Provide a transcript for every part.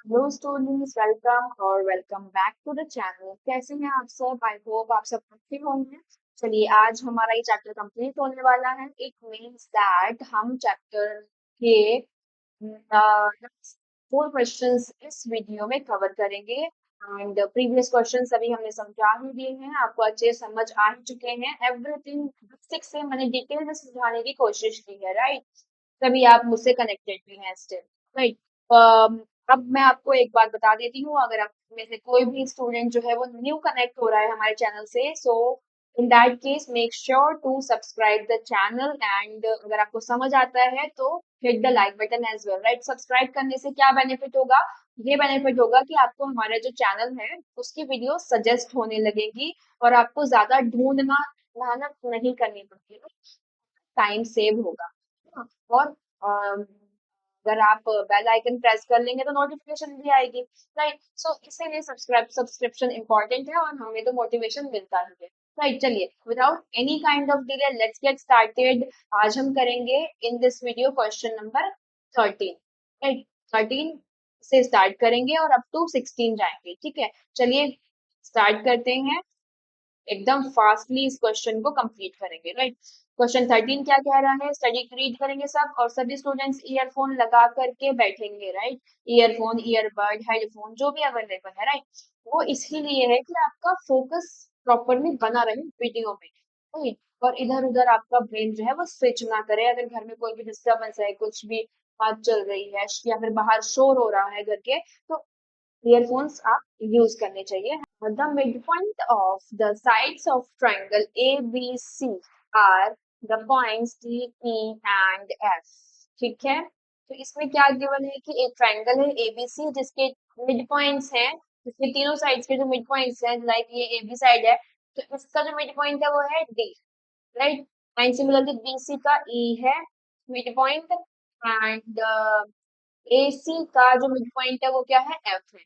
Hello students, welcome और welcome back to the channel. कैसे हैं आप सब? आई होप आप सब अच्छे होंगे। चलिए, आज हमारा ये चैप्टर कंप्लीट होने वाला है। इट मीन्स दैट हम चैप्टर के 4 क्वेश्चंस इस वीडियो में कवर करेंगे। एंड प्रीवियस क्वेश्चंस अभी हमने समझा ही दिए हैं, आपको अच्छे समझ आ ही चुके हैं। एवरीथिंग बेसिक से मैंने डिटेल में समझाने की कोशिश की है, राइट? तभी आप मुझसे कनेक्टेड भी हैं स्टिल, राइट? अब मैं आपको एक बात बता देती हूँ, अगर आप में से कोई भी स्टूडेंट जो है वो न्यू कनेक्ट हो रहा है हमारे चैनल से, so in that case make sure to subscribe the channel. And अगर आपको समझ आता है तो hit the like button as well, right? Subscribe करने से क्या बेनिफिट होगा? ये बेनिफिट होगा कि आपको हमारा जो चैनल है उसकी वीडियो सजेस्ट होने लगेगी और आपको ज्यादा ढूंढना मेहनत नहीं करनी पड़ेगी, टाइम सेव होगा। हाँ, और अगर आप बेल आइकन प्रेस कर लेंगे तो नोटिफिकेशन भी आएगी, राइट? सो इसीलिए सब्सक्रिप्शन इंपॉर्टेंट है और हमें तो मोटिवेशन मिलता ही है, राइट? चलिए, without any kind of delay let's get started. आज हम करेंगे in this video question number 13, right? 13 से स्टार्ट करेंगे और अप टू 16 जाएंगे, ठीक है? चलिए, स्टार्ट करते हैं। एकदम फास्टली इस क्वेश्चन को कंप्लीट करेंगे, राइट? क्वेश्चन 13 क्या कह रहा है? स्टडी रीड करेंगे सब, और सभी स्टूडेंट्स ईयरफोन लगा करके बैठेंगे, राइट? ईयरफोन, ईयरबड, हेडफोन जो भी अवेलेबल है, राइट? वो इसलिए है कि आपका फोकस प्रॉपरली बना रहे वीडियो में, राइट? और इधर उधर आपका ब्रेन जो है वो स्विच ना करे। अगर घर में कोई भी डिस्टर्बेंस है, कुछ भी बात चल रही है या फिर बाहर शोर हो रहा है घर के, तो ईयरफोन्स आप यूज करने चाहिए। The midpoint of the sides of triangle ABC are the points D, E and F। ठीक है, तो इसमें क्या गिवन है कि एक ट्रायंगल है ABC जिसके मिड पॉइंट्स हैं, जिसके तीनों साइड्स के जो मिड पॉइंट्स हैं, लाइक ये AB साइड है, तो इसका जो मिड पॉइंट है वो है D, right? And similarly BC का E है मिड पॉइंट, एंड AC का जो मिड पॉइंट है वो क्या है? F है।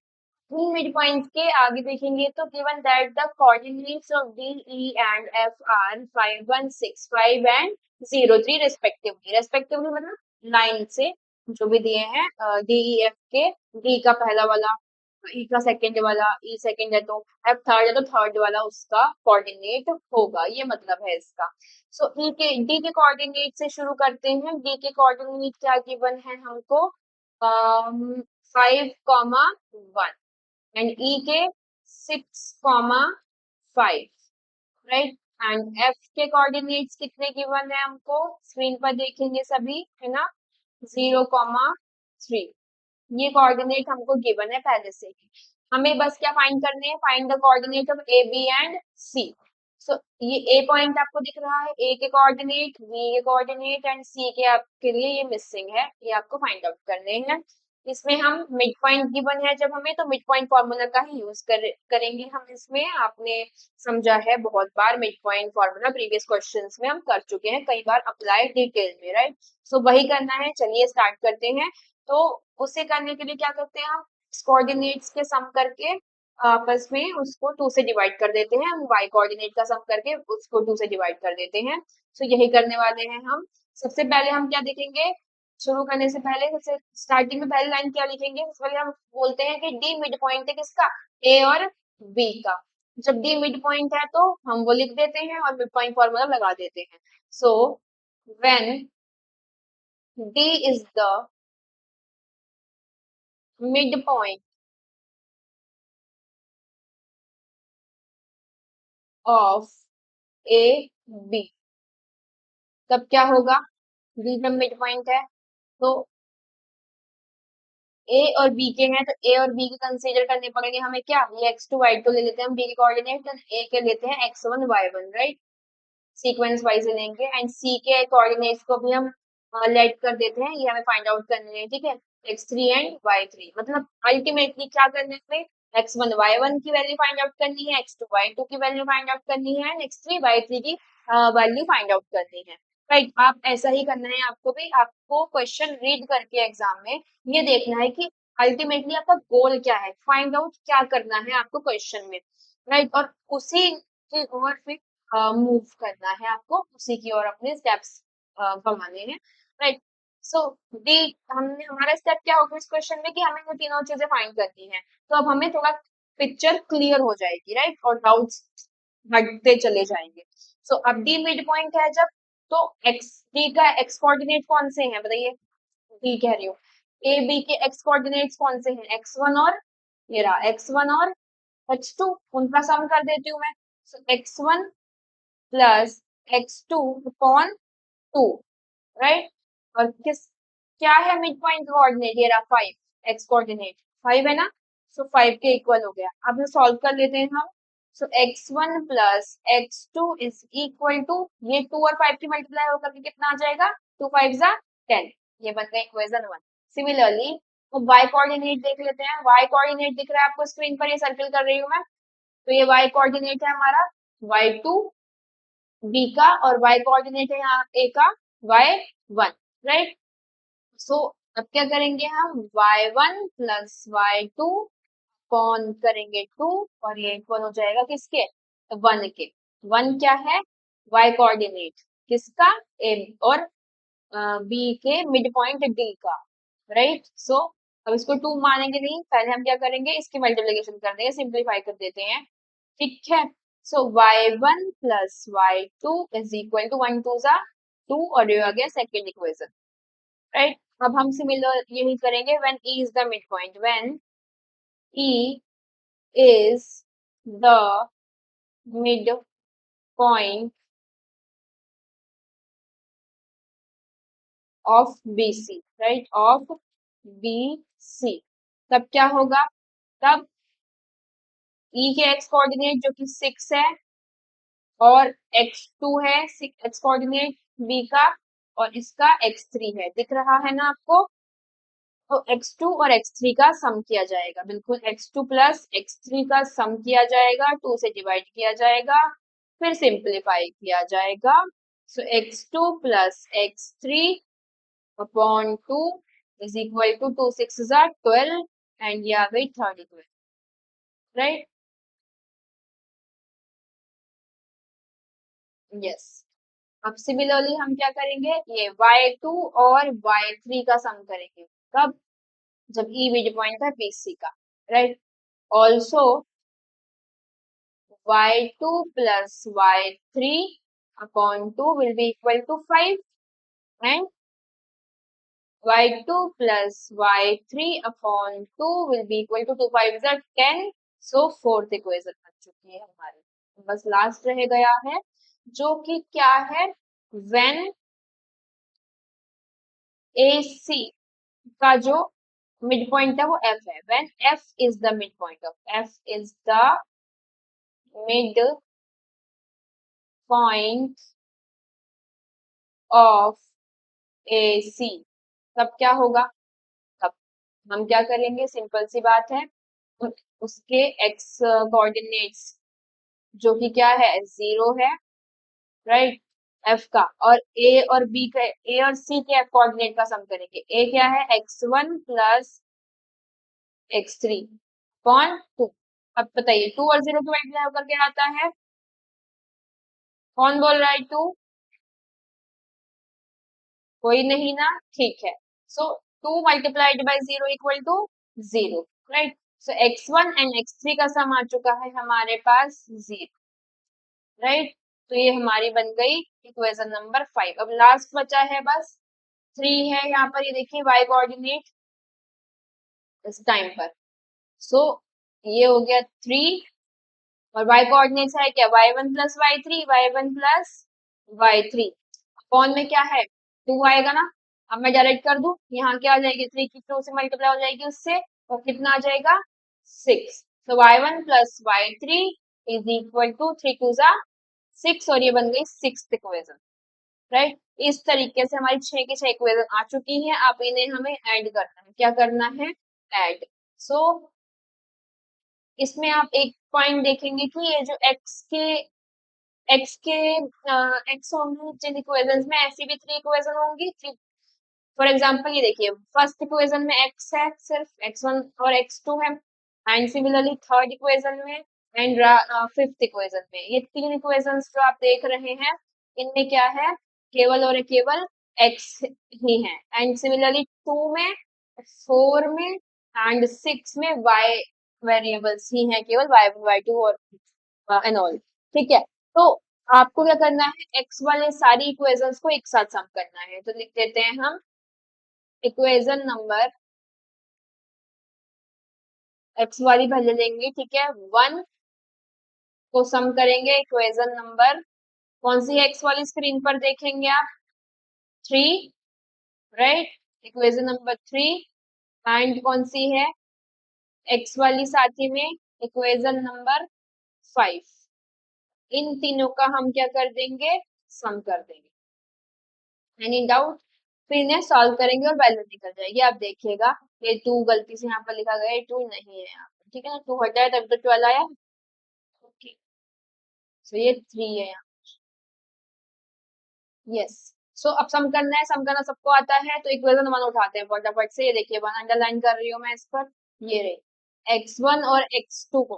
इन मिड पॉइंट के आगे देखेंगे तो given that the coordinates of D, E and F R 5165 and 03 respectively. Respectively मतलब लाइन से जो भी दिए हैं, डी ई एफ के, डी का पहला वाला, ई का सेकंड वाला, ई सेकंड है तो एफ थर्ड है तो थर्ड वाला उसका कोऑर्डिनेट होगा, ये मतलब है इसका। सो ई के, डी के कोऑर्डिनेट से शुरू करते हैं। डी के कोऑर्डिनेट क्या गिवन है हमको? 5,1 एंड ई के 6,5, राइट? एंड एफ के कोऑर्डिनेट्स कितने गिवन है हमको? स्क्रीन पर देखेंगे सभी, है ना? 0,3। ये कोऑर्डिनेट हमको गिवन है पहले से ही। हमें बस क्या फाइंड करने हैं? Find the coordinate of A, B and C. So ये ए पॉइंट आपको दिख रहा है, ए के कोऑर्डिनेट, बी के कोऑर्डिनेट एंड सी के आपके लिए ये मिसिंग है, ये आपको फाइंड आउट करने हैं। इसमें हम मिड पॉइंट गिवन है जब हमें, तो मिड पॉइंट फॉर्मूला का ही यूज करेंगे हम इसमें। आपने समझा है बहुत बार, mid point formula previous questions में हम कर चुके हैं कई बार अप्लाई डिटेल में, राइट? सो वही करना है। चलिए स्टार्ट करते हैं। तो उसे करने के लिए क्या करते हैं हम? कोऑर्डिनेट्स के सम करके आपस में उसको 2 से डिवाइड कर देते हैं। हम y कोऑर्डिनेट का सम करके उसको 2 से डिवाइड कर देते हैं। सो यही करने वाले हैं हम। सबसे पहले हम क्या देखेंगे? शुरू करने से पहले सबसे स्टार्टिंग में पहली लाइन क्या लिखेंगे? सबसे पहले हम बोलते हैं कि डी मिड पॉइंट है किसका? ए और बी का। जब डी मिड पॉइंट है तो हम वो लिख देते हैं और मिड पॉइंट फॉर्मूला लगा देते हैं। So when D is the midpoint of A B, तब क्या होगा? डी जब मिड पॉइंट है तो ए और बी के हैं, तो ए और बी के कंसीडर करने पड़ेंगे हमें क्या? ये x2 y2 ले लेते हैं हम बी के कोऑर्डिनेट, ए के लेते हैं x1 y1, right? Sequence wise लेंगे। एंड सी के कोऑर्डिनेट्स को भी हम लेट कर देते हैं, ये हमें फाइंड आउट करने हैं, ठीक है? x3 एंड y3, मतलब अल्टीमेटली क्या करने में? x1 y1 की वैल्यू फाइंड आउट करनी है, x2 y2 की वैल्यू फाइंड आउट करनी है, एंड x3 y3 की वैल्यू फाइंड आउट करनी है, राइट? आप ऐसा ही करना है आपको भी। आपको क्वेश्चन रीड करके एग्जाम में ये देखना है कि अल्टीमेटली आपका गोल क्या है, फाइंड आउट क्या करना है आपको क्वेश्चन में, राइट? और उसी की ओर फिर मूव करना है आपको, उसी की ओर अपने स्टेप्स बढ़ाने हैं, राइट? सो डी, हमने हमारा स्टेप क्या होगा इस क्वेश्चन में कि हमें ये तीनों चीजें फाइंड करनी है। तो अब हमें थोड़ा पिक्चर क्लियर हो जाएगी, राइट, और डाउट्स हटते चले जाएंगे। सो अब डी मिड पॉइंट है जब, तो एक्स डी का एक्स कोऑर्डिनेट कौन से हैं बताइए, डी कह रही हूँ। ए बी के एक्स कोऑर्डिनेट्स कौन से हैं, x1 और ये रहा x1 और h2, उनका सम कर देती हूँ मैं। सो x1 plus x2 upon 2, right. और किस क्या है मिड पॉइंट कोऑर्डिनेट, ये रहा 5, एक्स कोऑर्डिनेट 5 है ना। सो 5 के इक्वल हो गया। अब सॉल्व कर लेते हैं हम। So x1 plus x2 is equal to, ये 2 और 5 की मल्टीप्लाई होकर के कितना आ जाएगा, 2 5 जा 10। ये बन गया इक्वेशन 1। सिमिलरली तो y कोऑर्डिनेट देख लेते हैं। y कोऑर्डिनेट दिख रहा है आपको स्क्रीन पर, ये सर्किल कर रही हूँ मैं। तो ये y कोऑर्डिनेट है हमारा y2 b का, और y कोऑर्डिनेट है यहाँ a का y1, राइट। सो अब क्या करेंगे हम, y1 प्लस y2 कौन करेंगे 2, और ये इक्वल हो जाएगा किसके, 1 के। 1 क्या है, y कोऑर्डिनेट किसका, a और b के मिड पॉइंट d का, राइट। सो अब इसको 2 मानेंगे नहीं, पहले हम क्या करेंगे, इसकी मल्टीप्लिकेशन कर देंगे, सिंप्लीफाई कर देते हैं, ठीक है। So y1 plus y2 is equal to 1 2 जा 2, और ये आ गया सेकेंड इक्वेशन, राइट। अब हम सिमिलर यही करेंगे when e is the mid point, when e is the midpoint of BC, right, of BC, तब क्या होगा, तब E के x कोऑर्डिनेट जो कि 6 है, और x2 है, x कोऑर्डिनेट B का, और इसका x3 है, दिख रहा है ना आपको। तो x2 और x3 का सम किया जाएगा, बिल्कुल x2 प्लस x3 का सम किया जाएगा, 2 से डिवाइड किया जाएगा, फिर सिंप्लीफाई किया जाएगा। So x2 plus x3 upon 2 is equal to 2 6 12, and ये आ गई थर्ड इक्वेशन, राइट। यस। अब सिमिलरली हम क्या करेंगे, ये y2 और y3 का सम करेंगे, कब, जब E मिड पॉइंट है BC का, right. Also y2 plus y3 upon 2 will be equal to 5, and y2 plus y3 upon 2 will be equal to 2 5 is 10। So fourth equation बन चुकी है हमारी। बस लास्ट रह गया है जो कि क्या है, when AC का जो मिड पॉइंट है वो F है, when F is the midpoint of, F is the midpoint of AC, तब क्या होगा, तब हम क्या करेंगे, सिंपल सी बात है, उसके x कोऑर्डिनेट्स जो कि क्या है 0 है, राइट, f का, और a और b का, a और c के कोऑर्डिनेट का सम करेंगे। a क्या है x1 प्लस x3 अपॉन 2। अब बताइए 2 और 0 की मल्टीप्लाई होकर के आता है, कौन बोल रहा है 2, कोई नहीं ना, ठीक है। So 2 multiplied by 0 equal to 0, right. So x1 and x3 का सम आ चुका है हमारे पास 0, राइट। तो ये हमारी बन गई इक्वेशन नंबर 5। अब लास्ट बचा है बस 3 है यहाँ पर, ये देखिए y कोऑर्डिनेट इस टाइम पर। सो ये हो गया 3, और y कोऑर्डिनेट्स है क्या, y1 plus y3, y1 plus y3 upon में क्या है 2 आएगा ना। अब मैं डायरेक्ट कर दूं, यहाँ क्या आ जाएगी, 3 की 2 से मल्टीप्लाई हो जाएगी उससे, और कितना आ जाएगा 6। तो y1 plus y3 is equal to 3 2 जा 6, और ये बन गई सिक्स्थ इक्वेशन, राइट। इस तरीके से हमारी 6 की 6 इक्वेशन आ चुकी हैं। अब इन्हें हमें ऐड करना है, क्या करना है, ऐड। सो इसमें आप एक पॉइंट देखेंगे कि ये जो एक्स के एक्स होंगे जिन इक्वेशंस में, ऐसी भी 3 इक्वेशन होंगी। फॉर एग्जांपल ये देखिए, फर्स्ट इक्वेशन में x है, सिर्फ x1 और x2 है, एंड सिमिलरली थर्ड इक्वेशन में एंड फिफ्थ इक्वेशन में, ये 3 इक्वेशंस जो आप देख रहे हैं, इनमें क्या है, केवल और केवल एक्स ही है। एंड सिमिलरली 2 में, 4 में एंड 6 में वाई वेरिएबल्स ही हैं, केवल y1 y2 और एंड ऑल। ठीक है, तो आपको क्या करना है, एक्स वाले सारी इक्वेशंस को एक साथ सम करना है। तो लिख देते हैं हम इक्वेशन नंबर, एक्स वाली पहले लेंगे, ठीक है, 1 को सम करेंगे। इक्वेशन नंबर कौन सी है एक्स वाली, स्क्रीन पर देखेंगे आप, 3, राइट, इक्वेशन नंबर 3। एंड कौन सी है एक्स वाली साथी में, इक्वेशन नंबर 5। इन तीनों का हम क्या कर देंगे, सम कर देंगे। एनी डाउट, फिर इन्हें सॉल्व करेंगे और वैल्यू निकल जाएगी। आप देखिएगा ये 2 गलती से यहाँ पर लिखा गया है, 2 नहीं है यहाँ पर, ठीक है ना, 2 हटाया तब तो 12 आया। ओके, सो ये 3 है यहाँ। यस, सो अब सम करना है, सम करना सबको आता है, तो इक्वेशन 1 उठाते हैं फटाफट से। ये देखिए 1 अंडरलाइन कर रही हूँ मैं इस पर, ये रही x1 और x2 को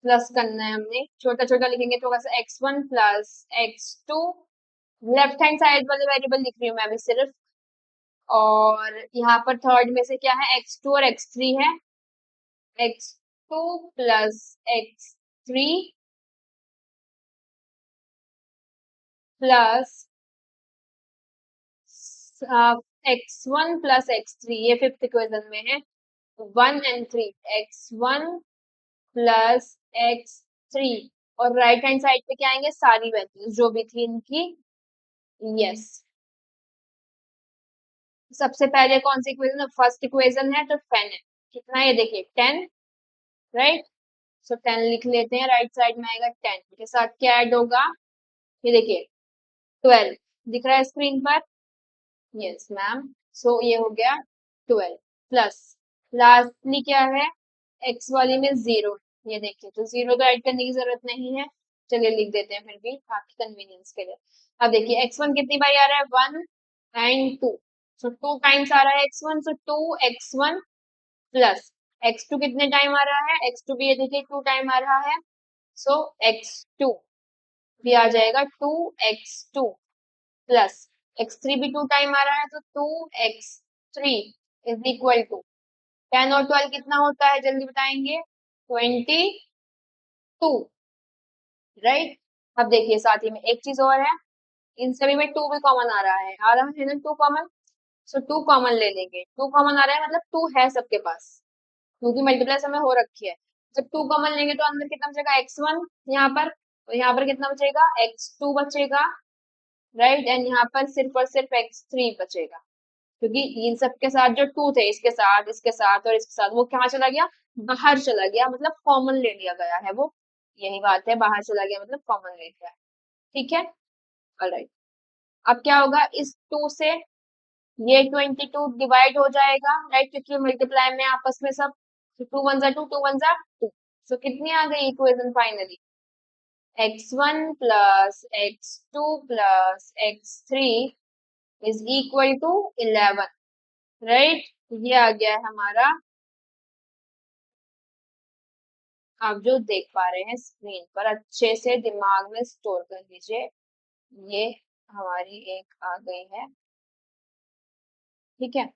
प्लस करना है हमने, छोटा छोटा लिखेंगे तो कैसे, x1 plus x2, left hand side वाले वेरिएबल लिख रही हूँ मैं अभी सिर्फ। और यहाँ पर थर्ड में से क्या है, x2 और x3 है, x2 plus x3 plus x1 plus x3, ये फिफ्थ इक्वेशन में है, 1 एंड 3, x1 प्लस x3। और राइट हैंड साइड पे क्या आएंगे, सारी वैल्यूज जो भी थी इनकी। यस, सबसे पहले कौन सी इक्वेशन, फर्स्ट इक्वेशन है तो 10 है, कितना है ये देखिए 10, राइट, सो 10 लिख लेते हैं, राइट साइड में आएगा 10 के साथ क्या ऐड होगा, ये देखिए 12 दिख रहा है स्क्रीन पर। यस मैम, सो ये हो गया 12 प्लस, लास्टली क्या है, एक्स वाली में 0, ये देखिए तो 0 तो ऐड करने की जरूरत नहीं है, चलिए लिख देते हैं फिर भी आपकी कन्वीनियंस के लिए। अब देखिए x1 कितनी बार आ रहा है, 1 एंड 2, सो 2 टाइम्स आ रहा है x1, सो 2x1 प्लस x2 कितने टाइम आ रहा है, x2 भी ये देखिए 2 टाइम आ रहा है, सो x2 भी आ जाएगा 2x2 प्लस x3 भी 2 टाइम आ रहा है, तो 2x3 इज इक्वल टू 10 और 12 कितना होता है, जल्दी बताएंगे, 22, राइट। अब देखिए साथ ही में एक चीज और है, इन सभी में 2 भी कॉमन आ रहा है ना 2 कॉमन, सो 2 कॉमन ले लेंगे, 2 कॉमन आ रहा है मतलब 2 है सबके पास, क्योंकि मल्टीप्लाई समय हो रखी है। जब 2 कॉमन लेंगे तो अंदर कितना बचेगा, x1 यहाँ पर, तो यहाँ पर कितना बचेगा, x2 बचेगा, राइट, एंड यहाँ पर सिर्फ और सिर्फ x3 बचेगा, क्योंकि इन सब के साथ जो 2 थे, इसके साथ और इसके साथ, वो कहाँ चला गया, बाहर चला गया, मतलब कॉमन ले लिया गया है वो, यही बात है, बाहर चला गया मतलब कॉमन ले लिया है, ठीक है, ऑलराइट। अब क्या होगा, इस 2 से ये 22 डिवाइड हो जाएगा, राइट, क्योंकि मल्टीप्लाई में आपस में सब, 2 1 जा 2, 2 1 जा 2, सो कितनी आ गई equation finally, x1 plus x2 plus x3 is equal to 11, right, ये आ गया है हमारा, आप जो देख पा रहे हैं स्क्रीन पर, अच्छे से दिमाग में स्टोर कर लीजिए, ये हमारी एक आ गई है, ठीक है,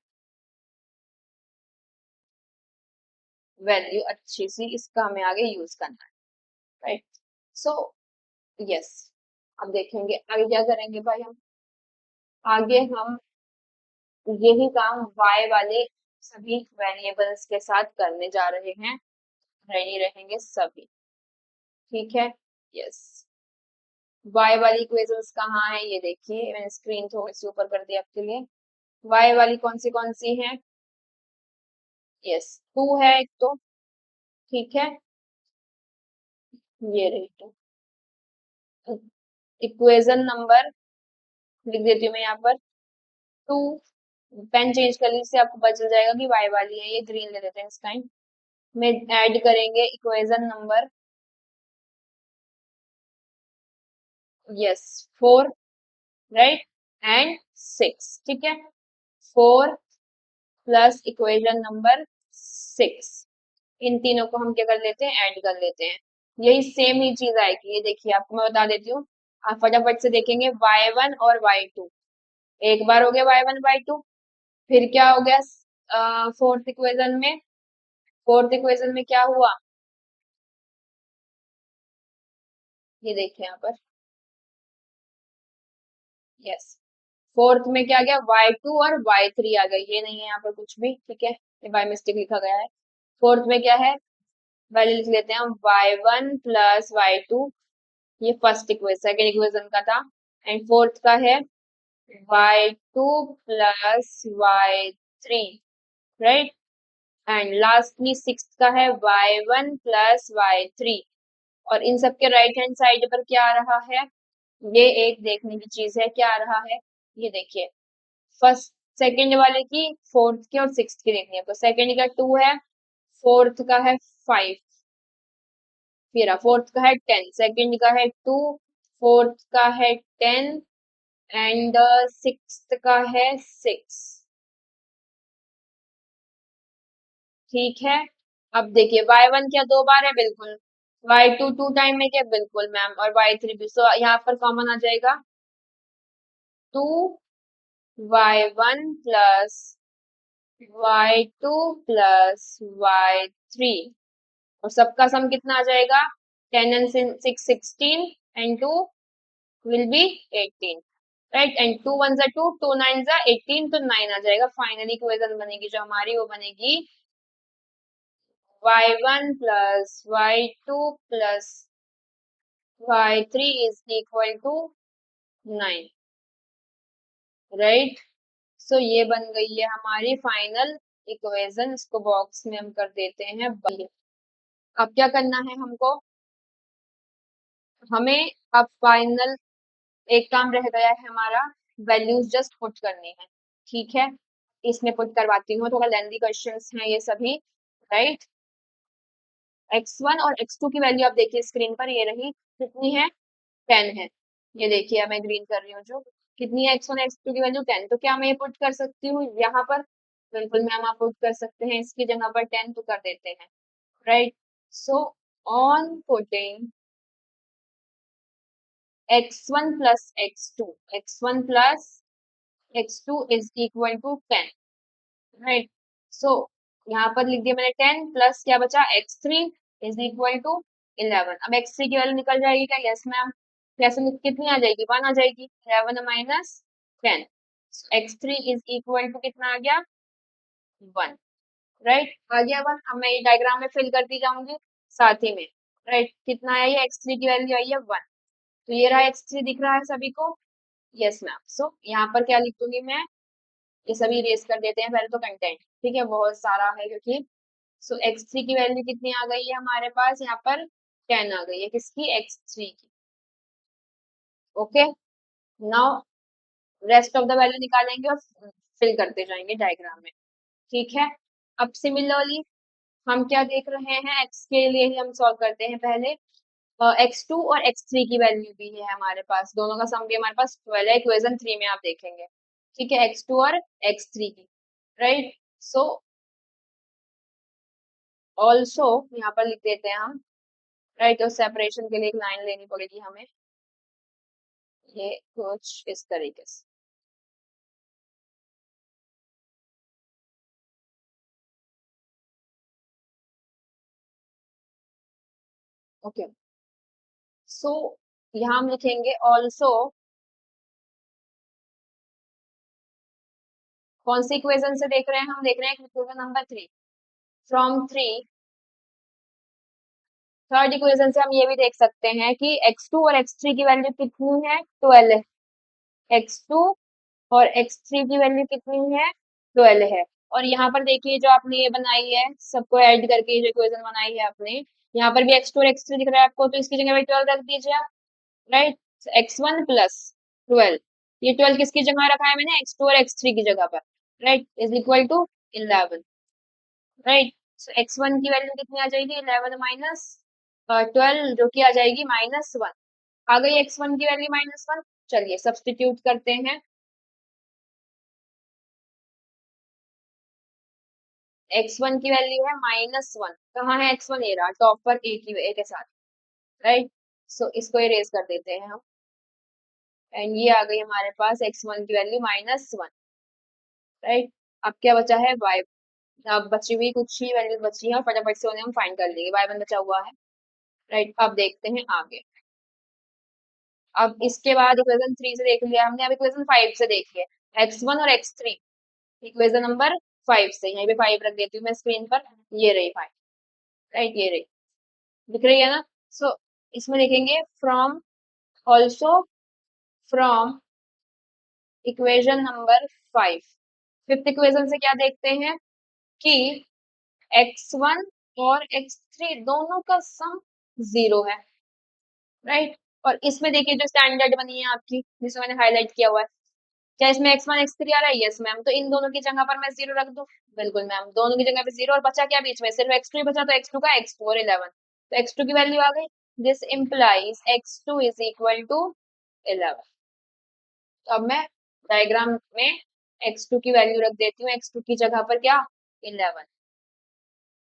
वैल्यू अच्छी सी, इसका हमें आगे यूज करना है, राइट, सो यस। अब देखेंगे आगे क्या करेंगे भाई, हम आगे हम यही काम y वाले सभी वेरिएबल्स के साथ करने जा रहे हैं, रेडी रहेंगे सभी, ठीक है, यस। y वाली इक्वेशंस कहाँ है, ये देखिए मैंने स्क्रीन थोड़ी सी ऊपर कर दी आपके लिए, y वाली कौन सी है, यस 2 है एक तो, ठीक है, ये रही 2, इक्वेशन नंबर लिख देती हूँ मैं यहाँ पर 2, पेन चेंज कर लीजिए, इससे आपको पता चल जाएगा कि y वाली है, ये ग्रीन ले लेते हैं इस टाइम में, ऐड करेंगे equation number, yes 4, right, and 6, ठीक है, 4 प्लस इक्वेशन नंबर 6, इन तीनों को हम क्या कर लेते हैं, ऐड कर लेते हैं, यही सेम ही चीज आएगी, ये देखिए आपको मैं बता देती हूँ, आप फटाफट से देखेंगे y1 और y2। एक बार हो गया y1 y2, फिर क्या हो गया फोर्थ इक्वेशन में? फोर्थ इक्वेशन में क्या हुआ, ये देखिए यहाँ पर। यस, फोर्थ में क्या आ गया, y2 और y3 आ गई, ये नहीं है यहाँ पर कुछ भी, ठीक है, ये बाय मिस्टेक लिखा गया है। फोर्थ में क्या है, वैल्यू लिख लेते हैं हम y1 प्लस y2, ये फर्स्ट इक्वेशन सेकेंड इक्वेशन का था। एंड फोर्थ का है y2 plus y3, right. And lastly six का है y1 प्लस y3। और इन सब के राइट हैंड साइड पर क्या आ रहा है, ये एक देखने की चीज है, क्या आ रहा है, ये देखिए। फर्स्ट सेकंड वाले की, फोर्थ की और सिक्स्थ की देखनी है, तो सेकंड का 2 है, फोर्थ का है 5, फिर फोर्थ का है 10, सेकंड का है 2, फोर्थ का है 10, एंड सिक्स्थ का है 6। ठीक है, अब देखिए y1 क्या दो बार है, बिल्कुल। y2 टू टाइम में क्या, बिल्कुल मैम, और y3 भी, सो यहाँ पर कॉमन आ जाएगा 2y1 plus y2 plus y3, और सबका सम कितना आ जाएगा, 10 and 6 16, and 2 will be 18, right. And 2 1 जा 2, 2 9 जा 18, तो 9 आ जाएगा। फाइनली इक्वेशन बनेगी जो हमारी, वो बनेगी y1 plus y2 plus y3 is equal to 9, right. So ये बन गई है हमारी फाइनल इक्वेशन, इसको बॉक्स में हम कर देते हैं बंद। अब क्या करना है हमको, हमें अब फाइनल एक काम रह गया है हमारा, वैल्यूज जस्ट पुट करनी है, ठीक है। इसमें पुट करवाती हूँ, थोड़ा लेंदी क्वेश्चंस हैं ये सभी, राइट। x1 और x2 की वैल्यू आप देखिए स्क्रीन पर, ये रही, कितनी है, 10 है। ये देखिए, अब मैं ग्रीन कर रही हूँ जो, कितनी है x1 x2 की वैल्यू 10, तो क्या मैं ये पुट कर सकती हूँ यहाँ पर, बिल्कुल मैम आप पुट कर सकते हैं, इसकी जगह पर 10 तो कर देते हैं, right. So on putting x1 plus x2, x1 plus x2 is equal to 10, right. So यहाँ पर लिख दिया मैंने 10 प्लस क्या बचा, x3 इज इक्वल टू 11। अब x3 की वैल्यू निकल जाएगी क्या, यस मैम। कैसे कितनी आ जाएगी, 1 आ जाएगी, 11 minus 10, x3 is equal to कितना आ गया, 1, राइट। आ गया 1। अब मैं ये डायग्राम में फिल करती जाऊंगी साथ ही में, राइट। कितना है ये, x3 की वैल्यू आई है 1, तो ये रहा x3 दिख रहा है सभी को, यस मैम। सो यहाँ पर क्या लिख दूंगी मैं, ये सभी रेस कर देते हैं पहले तो कंटेंट, ठीक है, बहुत सारा है क्योंकि। सो x3 की वैल्यू कितनी आ गई है हमारे पास, यहाँ पर 10 आ गई है, किसकी, x3 की। Okay, now rest of the value निकालेंगे और फिल करते जाएंगे डायग्राम में, ठीक है। अब सिमिलरली हम क्या देख रहे हैं, x के लिए ही हम सॉल्व करते हैं पहले। x2 और x3 की वैल्यू भी है हमारे पास, दोनों का सम भी हमारे पास 12 है, इक्वेशन 3 में आप देखेंगे, ठीक है, x2 और x3 की, राइट। सो ऑल्सो यहाँ पर लिख देते हैं हम, राइट। और सेपरेशन के लिए एक लाइन लेनी पड़ेगी हमें, ये कुछ इस तरीके से, ओके। सो यहाँ हम लिखेंगे ऑल्सो, कौन सी इक्वेशन से देख रहे हैं, हम देख रहे हैं equation number 3, from 3, third equation से हम ये भी देख सकते हैं कि x2 और x3 की वैल्यू कितनी है, 12 है। x2 और x3 की वैल्यू कितनी है, 12 है। और यहाँ पर देखिए जो आपने ये बनाई है, सबको ऐड करके जो इक्वेशन बनाई है आपने, यहाँ पर भी x2 और x3 दिख रहा है आपको, तो इसकी जगह पे 12 रख दीजिए आप, राइट। x1 प्लस 12, ये 12 किसकी जगह रखा है मैंने, x2 और x3 की जगह पर, right, is equal to 11, right. So x1 की वैल्यू कितनी आ जाएगी, 11 माइनस 12, जो कि आ जाएगी -1, आ गई x1 की वैल्यू -1। चलिए सब्सटीट्यूट करते हैं, x1 की वैल्यू है -1, कहाँ है x1, ये रहा टॉप पर, ए के साथ, राइट। सो इसको इरेज कर देते हैं हम, एंड ये आ गई हमारे पास x1 की वैल्यू -1, राइट। अब क्या बचा है y, अब बची हुई कुछ ही वैल्यू बची है और फटाफट से उन्हें हम फाइंड कर लेंगे, y1 बचा हुआ है, राइट। अब देखते हैं आगे। अब इसके बाद इक्वेशन 3 से देख लिया हमने, अब इक्वेशन 5 से देखिए, x1 और x3, इक्वेशन नंबर 5 से, यहीं पे 5 रख देती हूँ मैं स्क्रीन पर, ये रही 5, राइट, ये रही, दिख रही है ना। सो इसमें देखेंगे from, also from equation number 5, fifth equation से क्या देखते हैं कि x1 और x3 दोनों का सम 0 है, राइट। और इसमें देखिए जो स्टैंडर्ड बनी है आपकी, जिसमें मैंने हाईलाइट किया हुआ है, क्या इसमें x1 x3 आ रहा है? यस मैम, तो इन दोनों की जगह पर मैं 0 रख दूं। बिल्कुल मैम, दोनों की जगह पे 0, और बचा क्या बीच में? सिर्फ x2 ही बचा, तो x2 का x2 और 11, तो x2 की वैल्यू आ गई। This implies x2 is equal to 11। तो अब मैं डायग्राम में x2 की वैल्यू रख देती हूँ, x2 की जगह पर क्या? 11।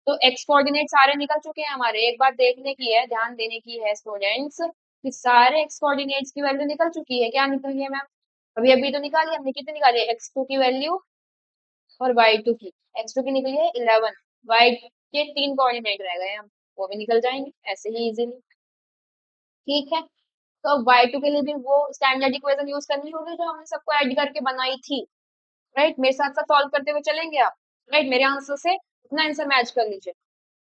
तो x कोऑर्डिनेट सारे निकल चुके हैं हमारे। एक बात देखने की है, ध्यान देने की है स्टूडेंट्स, कि सारे x कोऑर्डिनेट्स की वैल्यू निकल चुकी है। क्या निकली है मैम? अभी अभी तो निकाली हमने, कितनी निकाली है? x2 की वैल्यू और y2 की। x2 की निकली है 11, y के 3 कोऑर्डिनेट रह गए हम, वो भी निकल जाएंगे ऐसे ही इजीली, ठीक है। तो अब y2 के लिए भी वो स्टैंडर्ड इक्वेशन यूज करनी होगी जो हमने सबको ऐड करके बनाई थी, राइट। मेरे साथ साथ सॉल्व करते हुए चलेंगे आप, राइट, मेरे आंसर से अपना आंसर मैच कर लीजिए।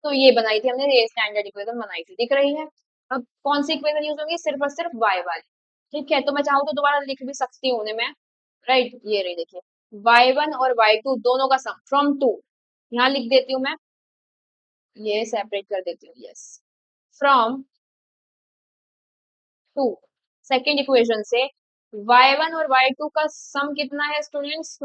तो ये बनाई थी हमने, ये स्टैंडर्ड इक्वेशन बनाई थी, दिख रही है। अब कौन सी इक्वेशन यूज होगी? सिर्फ और सिर्फ y वाली, ठीक है। तो मैं चाहूँ तो दोबारा लिख भी सकती हूँ उन्हें मैं, राइट, ये रही देखिए, y1 और y2 दोनों का सम फ्रॉम 2, यहाँ लिख देती हूँ मैं, ये सेपरेट कर देती हूँ, यस, फ्रॉम 2, सेकेंड इक्वेशन से y1 और y2 का सम कितना है स्टूडेंट्स?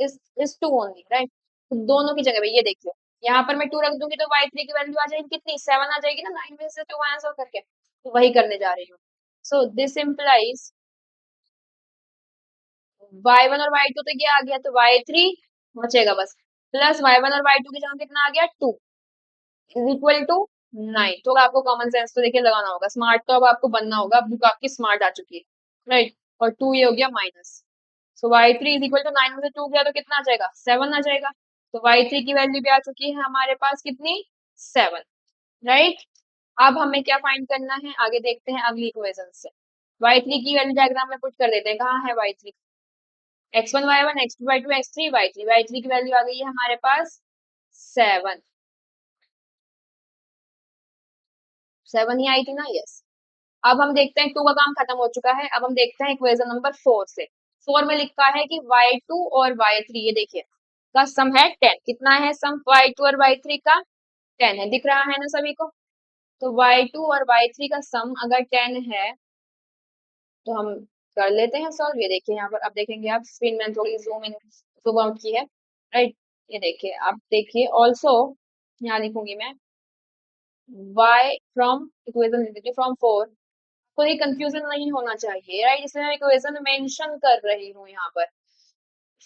Is 2 only, right. तो दोनों की जगह पे ये देखिए, यहाँ पर मैं 2 रख दूंगी तो y3 की वैल्यू आ जाएगी कितनी? 7 आ जाएगी ना, 9 में से 2 आंसर करके, तो वही करने जा रही हूँ। सो दिस इम्प्लाइज y1 और y2 तो ये आ गया, तो y3 बचेगा बस, प्लस y1 और y2 की जगह कितना आ गया? 2 इज इक्वल टू 9। तो आपको कॉमन सेंस तो देखिए लगाना होगा, स्मार्ट तो अब आपको बनना होगा, अब बुक आपकी स्मार्ट आ चुकी है, राइट। और 2 ये हो गया minus, so y3 is equal to 9 में से 2 गया तो कितना आ जाएगा? 7 आ जाएगा। तो y3 की वैल्यू भी आ चुकी है हमारे पास, कितनी? 7, राइट। अब हमें क्या फाइंड करना है, आगे देखते हैं अगली इक्वेशन से। y3 की वैल्यू डायग्राम में पुट कर देते हैं, कहाँ है y3? x1 y1 x2 y2 x3 y3, y3 की वैल्यू आ गई है हमारे पास 7, 7 ही आई थी ना, यस। अब हम देखते हैं 2 का काम खत्म हो चुका है, अब हम देखते हैं इक्वेशन नंबर 4 से। 4 में लिखा है कि y2 और y3, ये देखिए, का सम है 10। कितना है सम y2 और y3 का? 10 है, दिख रहा है ना सभी को। तो y2 और y3 का सम अगर 10 है तो हम कर लेते हैं सॉल्व। ये देखिए यहाँ पर, अब देखेंगे आप, स्क्रीन में थोड़ी जूम इन जूम आउट की है, राइट। ये देखिए, आप देखिए ऑल्सो, यहाँ लिखूंगी मैं y फ्रॉम इक्वेशन फ्रॉम 4, कोई कंफ्यूजन नहीं होना चाहिए, राइट, इसलिए मैं इक्वेशन मेंशन कर रही हूँ यहाँ पर।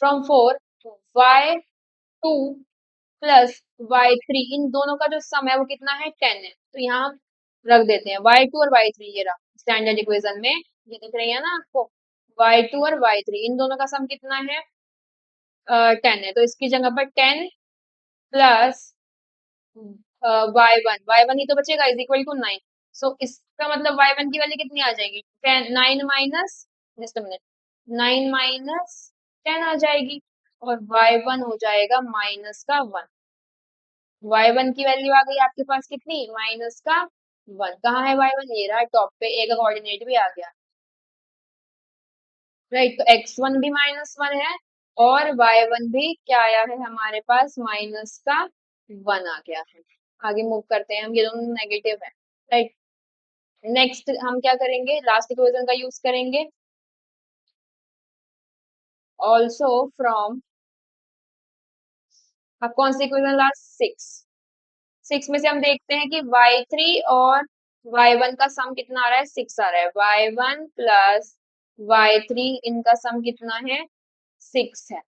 फ्रॉम 4 y2 प्लस y3, इन दोनों का जो सम है वो कितना है? 10 है। तो यहाँ हम रख देते हैं y2 और y3, ये रहा स्टैंडर्ड इक्वेशन में, ये दिख रही है ना आपको, y2 और y3 इन दोनों का सम कितना है? 10 है। तो इसकी जगह पर 10 प्लस y1 ही तो बचेगा, इज इक्वल टू 9। सो इसका मतलब y1 की वैल्यू कितनी आ जाएगी? 10, 9 minus, just a minute, 9 minus 10 आ जाएगी, और y1 हो जाएगा माइनस का 1। y1 की वैल्यू आ गई आपके पास कितनी? माइनस का 1। कहाँ है y1? ये रहा टॉप पे, ए का कोऑर्डिनेट भी आ गया, राइट। तो x1 भी -1 है, और y1 भी क्या आया है हमारे पास? माइनस का 1 आ गया है। आगे मूव करते हैं हम, ये दोनों नेगेटिव है, राइट। नेक्स्ट हम क्या करेंगे? लास्ट इक्वेशन का यूज करेंगे, ऑल्सो फ्रॉम, अब कौन सी इक्वेशन लास्ट? 6। 6 में से हम देखते हैं कि y3 और y1 का सम कितना आ रहा है? 6 आ रहा है। y1 प्लस y3 इनका सम कितना है? 6 है।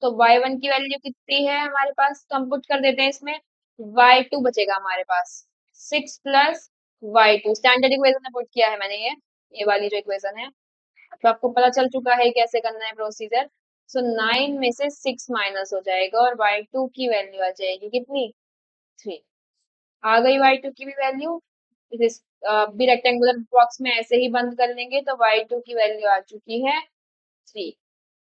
तो y1 की वैल्यू कितनी है हमारे पास? तो हम पुट कर देते हैं इसमें, y2 बचेगा हमारे पास, 6 प्लस y2, स्टैंडर्ड इक्वेशन में पुट किया है मैंने, ये वाली जो इक्वेशन है, तो आपको पता चल चुका है कैसे करना है प्रोसीजर। सो 9 में से 6 माइनस हो जाएगा और y2 की वैल्यू आ जाएगी कितनी, 3। आ गई y2 की भी वैल्यू। इस भी रेक्टेंगुलर बॉक्स में ऐसे ही बंद कर लेंगे तो y2 की वैल्यू आ चुकी है 3।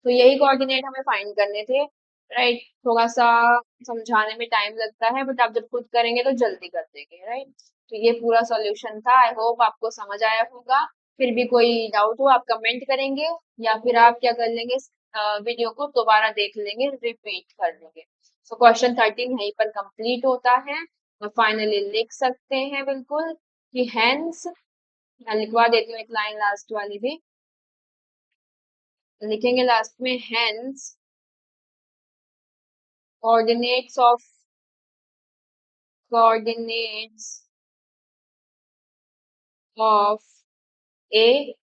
तो यही कोऑर्डिनेट हमें फाइंड करने थे, राइट। थोड़ा सा समझाने में टाइम लगता है बट आप जब खुद करेंगे तो जल्दी कर देंगे, राइट। तो ये पूरा सॉल्यूशन था। आई होप आपको समझ आया होगा। फिर भी कोई डाउट हो आप कमेंट करेंगे या फिर आप क्या कर लेंगे, वीडियो को दोबारा देख लेंगे, रिपीट कर लेंगे। सो क्वेश्चन 13 यहीं पर कंप्लीट होता है और फाइनली लिख सकते हैं बिल्कुल कि हेंस, मैं लिखवा देती हूँ एक लाइन लास्ट वाली भी, लिखेंगे लास्ट में hence coordinates of coordinates of A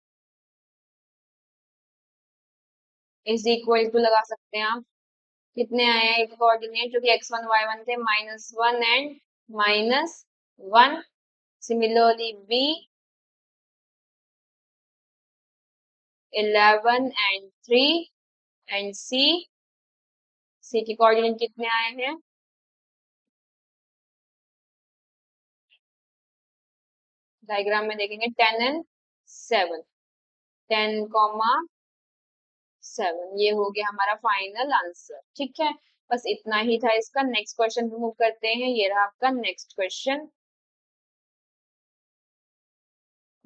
is equal to लगा सकते हैं आप, कितने आए हैं एक कोऑर्डिनेट जो कि x1 y1 थे, -1 and -1। Similarly B 11 and 3 and C के कोऑर्डिनेट कितने आए हैं, डायग्राम में देखेंगे 10 एंड 7, 10, 7। ये हो गया हमारा फाइनल आंसर, ठीक है। बस इतना ही था इसका। नेक्स्ट क्वेश्चन मूव करते हैं। ये रहा आपका नेक्स्ट क्वेश्चन।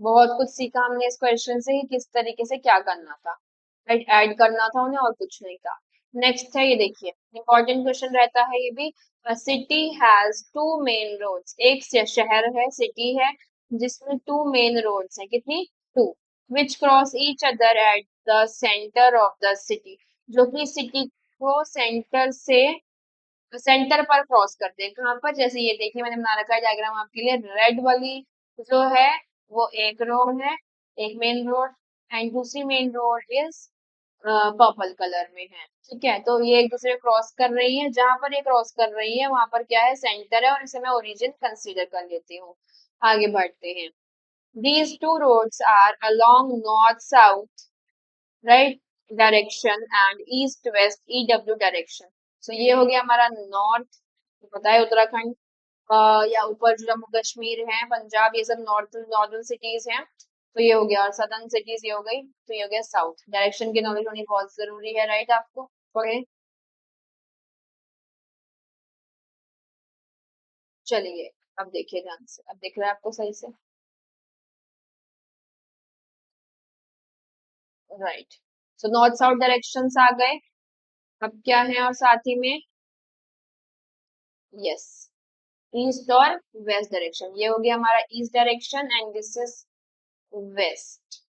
बहुत कुछ सीखा हमने इस क्वेश्चन से कि किस तरीके से क्या करना था, राइट। ऐड करना था उन्हें और कुछ नहीं था। नेक्स्ट है ये देखिए, इंपॉर्टेंट क्वेश्चन रहता है ये भी। सिटी हैज 2 मेन रोड्स, एक शहर है, सिटी है जिसमें 2 मेन रोड्स है, कितनी, 2, विच cross each other at the centre of the city, जो कि सिटी को सेंटर पर क्रॉस करते हैं। कहाँ पर, जैसे ये देखिए मैंने बना रखा है डायग्राम आपके लिए। रेड वाली जो है वो एक रोड है, एक मेन रोड, एंड दूसरी main road is purple colour में है, ठीक है। तो ये एक दूसरे क्रॉस कर रही है, जहां पर ये क्रॉस कर रही है वहां पर क्या है, सेंटर है, और इसे मैं ओरिजिन कंसीडर कर लेती हूँ। आगे बढ़ते हैं। These two roads are along north south, right direction and east west EW direction. So ये हो गया हमारा नॉर्थ, पता है उत्तराखंड या ऊपर जो जम्मू कश्मीर है, पंजाब, ये सब नॉर्दर्न सिटीज हैं। तो ये हो गया, और सदर्न सिटीज ये हो गई, तो ये हो गया साउथ। डायरेक्शन की नॉलेज होनी बहुत जरूरी है, राइट। आपको पढ़े, चलिए अब देखिए ध्यान से, अब दिख रहा है आपको सही से, right. So north south direction आ गए। अब क्या है, और साथ ही में, यस, ईस्ट और वेस्ट डायरेक्शन। ये हो गया हमारा east direction and this is west,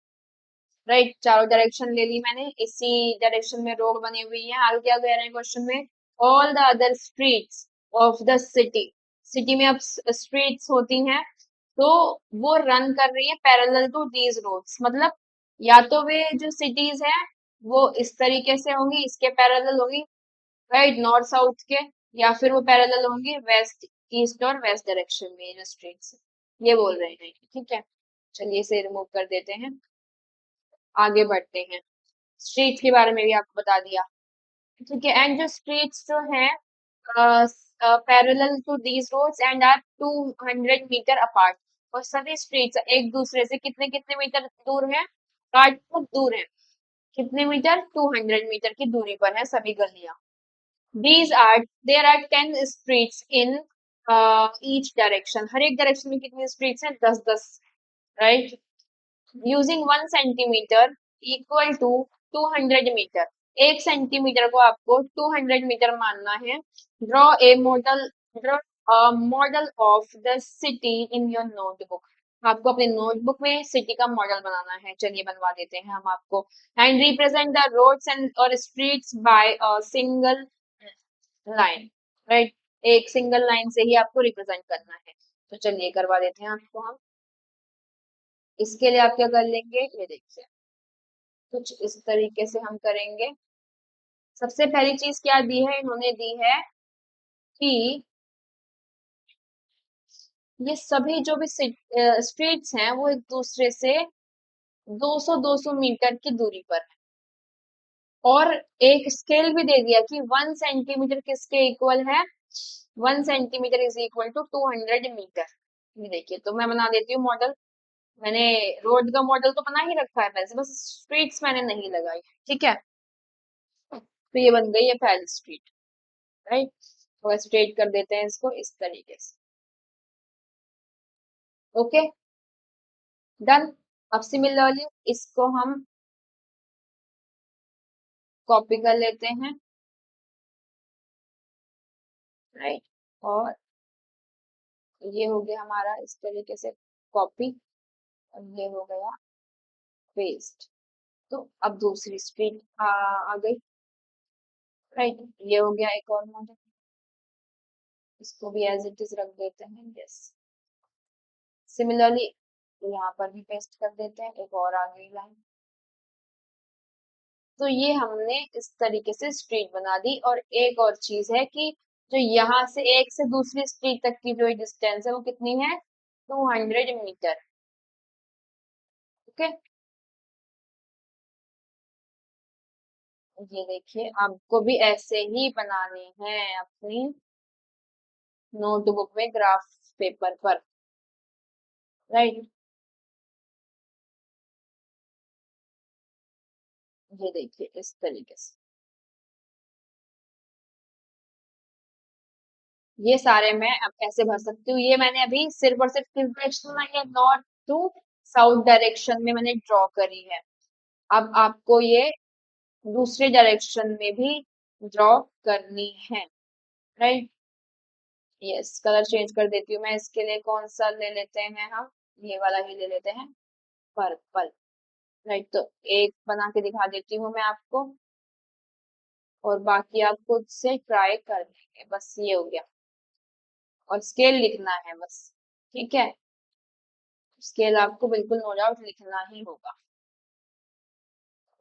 right. चारों डायरेक्शन ले ली मैंने, इसी डायरेक्शन में रोड बनी हुई है। आगे क्या कह रहे हैं क्वेश्चन में, all the other streets of the city, city में अब स्ट्रीट्स होती हैं तो वो रन कर रही है पैरेलल टू दीज रोड्स, मतलब या तो वे जो सिटीज हैं वो इस तरीके से होंगी, इसके पैरेलल होंगी, राइट, नॉर्थ साउथ के, या फिर वो पैरेलल होंगी वेस्ट ईस्ट और वेस्ट डायरेक्शन में जो स्ट्रीट्स, ये बोल रहे हैं, ठीक है। चलिए इसे रिमूव कर देते हैं, आगे बढ़ते हैं। स्ट्रीट्स के बारे में भी आपको बता दिया, ठीक है। एंड जो स्ट्रीट्स जो हैं parallel to these roads and are 200 meter apart, और सभी स्ट्रीट्स एक दूसरे से कितने कितने मीटर दूर हैं, 8 फुट दूर है। कितने मीटर, 200 मीटर की दूरी पर है सभी गलियां। There are 10 streets in each direction, हर एक डायरेक्शन में कितनी स्ट्रीट्स हैं, 10-10, right. Using 1 centimeter equal to 200 meter, 1 centimeter को आपको 200 मीटर मानना है। Draw a model, draw model of the city in your notebook, आपको अपने नोटबुक में सिटी का मॉडल बनाना है। चलिए बनवा देते हैं हम आपको। And represent the roads and और streets by a single line, right. एक सिंगल लाइन से ही आपको रिप्रेजेंट करना है। तो चलिए करवा देते हैं आपको हम। इसके लिए आप क्या कर लेंगे, ये देखिए कुछ इस तरीके से हम करेंगे। सबसे पहली चीज क्या दी है, इन्होंने दी है कि ये सभी जो भी स्ट्रीट्स हैं वो एक दूसरे से 200 मीटर की दूरी पर है। और एक स्केल भी दे दिया कि 1 सेंटीमीटर किसके इक्वल है, 1 centimeter is equal to 200 meter. ये देखिए, तो मैं बना देती हूँ मॉडल। मैंने रोड का मॉडल तो बना ही रखा है वैसे, बस स्ट्रीट्स मैंने नहीं लगाई है, ठीक है। तो ये बन गई है पहली स्ट्रीट, राइट। तो स्ट्रेट कर देते हैं इसको इस तरीके से। Okay, done. अब सिमिलरली इसको हम कॉपी कर लेते हैं, राइट। और ये हो गया हमारा इस तरीके से कॉपी, और ये हो गया पेस्ट। तो अब दूसरी स्ट्रीट आ गई, राइट। ये हो गया एक और मॉडल, इसको भी एज इट इज रख देते हैं, यस। सिमिलरली यहाँ पर भी पेस्ट कर देते हैं, एक और आ गई लाइन। तो ये हमने इस तरीके से स्ट्रीट बना दी। और एक और चीज है कि जो यहाँ से एक से दूसरी स्ट्रीट तक की जो डिस्टेंस है वो कितनी है, 200 मीटर। ओके, ये देखिए आपको भी ऐसे ही बनाने हैं अपनी नोटबुक में ग्राफ पेपर पर, राइट। ये देखिए इस तरीके से, ये सारे मैं अब ऐसे भर सकती हूँ। ये मैंने अभी सिर्फ और सिर्फ किस डायरेक्शन में, ये नॉर्थ टू साउथ डायरेक्शन में मैंने ड्रॉ करी है। अब आपको ये दूसरे डायरेक्शन में भी ड्रॉ करनी है, राइट। यस, कलर चेंज कर देती हूँ मैं। इसके लिए कौन सा ले लेते हैं हम, ये वाला ही ले लेते हैं, पर्पल, राइट। तो एक बना के दिखा देती हूँ मैं आपको, और बाकी आप खुद से ट्राई कर लेंगे। बस ये हो गया, और स्केल लिखना है बस, ठीक है। स्केल आपको बिल्कुल नो डाउट लिखना ही होगा,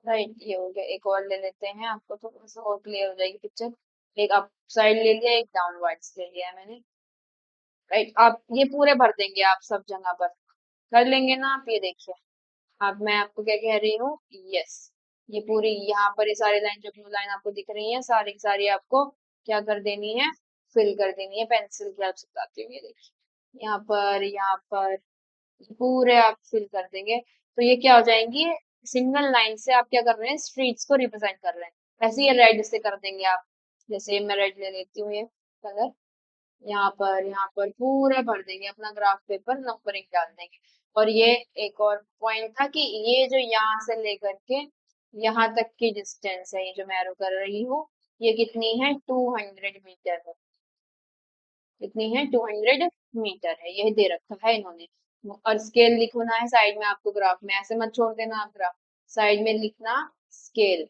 राइट। ये हो गया, एक और ले लेते हैं, आपको थोड़ा सा और क्लियर हो जाएगी पिक्चर। एक अप साइड ले लिया, एक डाउनवर्ड्स ले लिया है मैंने, राइट। आप ये पूरे भर देंगे आप सब जगह पर, कर लेंगे ना आप, ये देखिए। अब मैं आपको क्या कह रही हूँ, यस। ये पूरी यहाँ पर ये सारी लाइन, जो ब्लू लाइन आपको दिख रही है, सारी की सारी आपको क्या कर देनी है, फिल कर देनी है। पेंसिल की हेल्प से बताती हूँ, ये देखिए, यहाँ पर पूरे आप फिल कर देंगे। तो ये क्या हो जाएंगी, सिंगल लाइन से आप क्या कर रहे हैं, स्ट्रीट्स को रिप्रेजेंट कर रहे हैं। वैसे ये रेड से कर देंगे आप, जैसे मैं रेड ले लेती हूँ ये कलर, यहाँ पर पूरा भर देंगे अपना ग्राफ पेपर, नंबरिंग डाल देंगे। और ये एक और पॉइंट था कि ये जो यहाँ से लेकर के यहाँ तक की डिस्टेंस है, ये जो मैं एरो कर रही हूँ, ये कितनी है, 200 मीटर है। कितनी है, 200 मीटर है, यही दे रखा है इन्होंने। और स्केल लिखना है साइड में आपको, ग्राफ में ऐसे मत छोड़ देना आप ग्राफ, साइड में लिखना स्केल,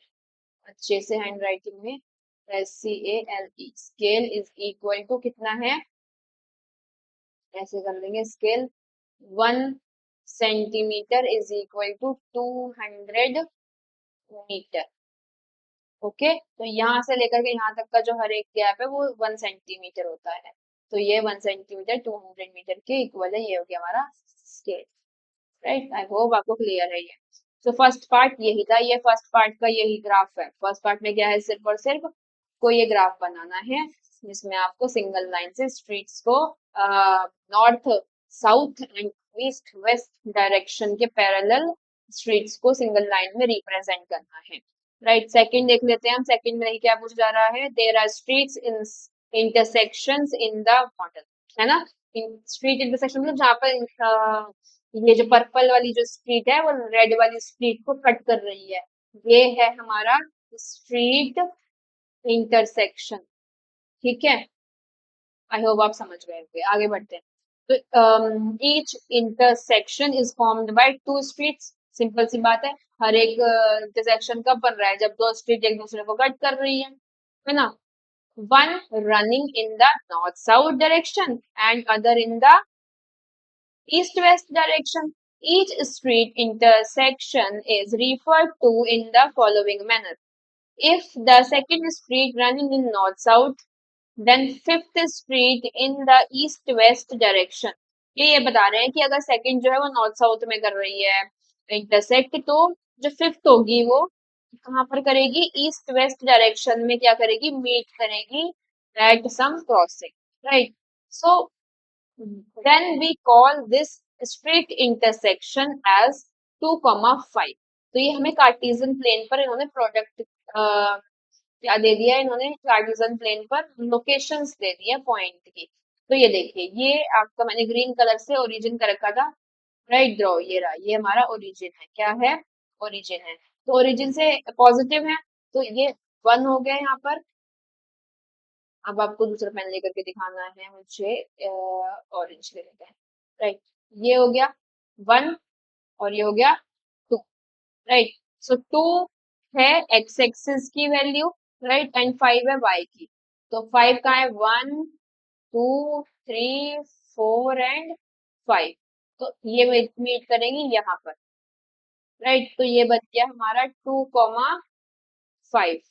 अच्छे से हैंड राइटिंग में, SCALE, scale is equal to कितना है, ऐसे कर लेंगे, scale 1 centimeter is equal to 200 meter. Okay, तो यहाँ से लेकर के यहाँ तक का जो हर एक गैप है वो 1 सेंटीमीटर होता है। तो ये 1 सेंटीमीटर 200 मीटर के इक्वल है, ये हो गया हमारा स्केल, राइट। आई होप आपको क्लियर है ये। तो फर्स्ट पार्ट यही था, ये फर्स्ट पार्ट का यही ग्राफ है। फर्स्ट पार्ट में क्या है, सिर्फ और सिर्फ को ये ग्राफ बनाना है, जिसमें आपको सिंगल लाइन से स्ट्रीट्स को north south and east west direction के पैरेलल स्ट्रीट्स को सिंगल लाइन में रिप्रेजेंट करना है, राइट। सेकंड देख लेते हैं हम। सेकंड में क्या पूछा जा रहा है, there are streets in intersections in the model, है ना। स्ट्रीट इंटरसेक्शन मतलब जहाँ पर ये जो पर्पल वाली जो स्ट्रीट है वो रेड वाली स्ट्रीट को कट कर रही है, ये है हमारा स्ट्रीट इंटरसेक्शन, ठीक है। आई होप आप समझ गए होंगे, आगे बढ़ते हैं। तो each intersection is formed by two streets, simple सी बात है। हर एक इंटरसेक्शन कब बन रहा है, जब दो स्ट्रीट एक दूसरे को कट कर रही है ना। One running in the north south direction and other in the east-west direction. Each street intersection is referred to in the following manner. If the second street running in north-south, then fifth street in the east-west direction. ये बता रहे हैं कि अगर second जो है वो north south में कर रही है, इंटरसेक्ट, तो जो फिफ्थ होगी वो कहाँ पर करेगी, ईस्ट वेस्ट डायरेक्शन में क्या करेगी, मीट करेगी at some crossing, right. So then we call this straight intersection as 2,5। तो ये हमें कार्टेशियन प्लेन पर इन्होंने प्रोडक्ट क्या दे दिया, इन्होंने कार्टेशियन प्लेन पर लोकेशंस दे दिया पॉइंट की। तो ये देखिए, ये आपका मैंने ग्रीन कलर से ओरिजिन का रखा था, राइट ड्रॉ, ये रहा, ये हमारा ओरिजिन है, क्या है, ओरिजिन है। तो ओरिजिन से पॉजिटिव है, तो ये 1 हो गया यहाँ पर। अब आपको दूसरा पेन लेकर के दिखाना है मुझे, ऑरेंज ले लेते हैं, राइट। ये हो गया 1 और ये हो गया 2, राइट। सो 2 है एक्स एक्सिस की वैल्यू, राइट, एंड 5 है वाई की। तो 5 का है 1 2 3 4 एंड 5। तो ये मीट करेंगे यहाँ पर, राइट। तो ये बच गया हमारा 2,5,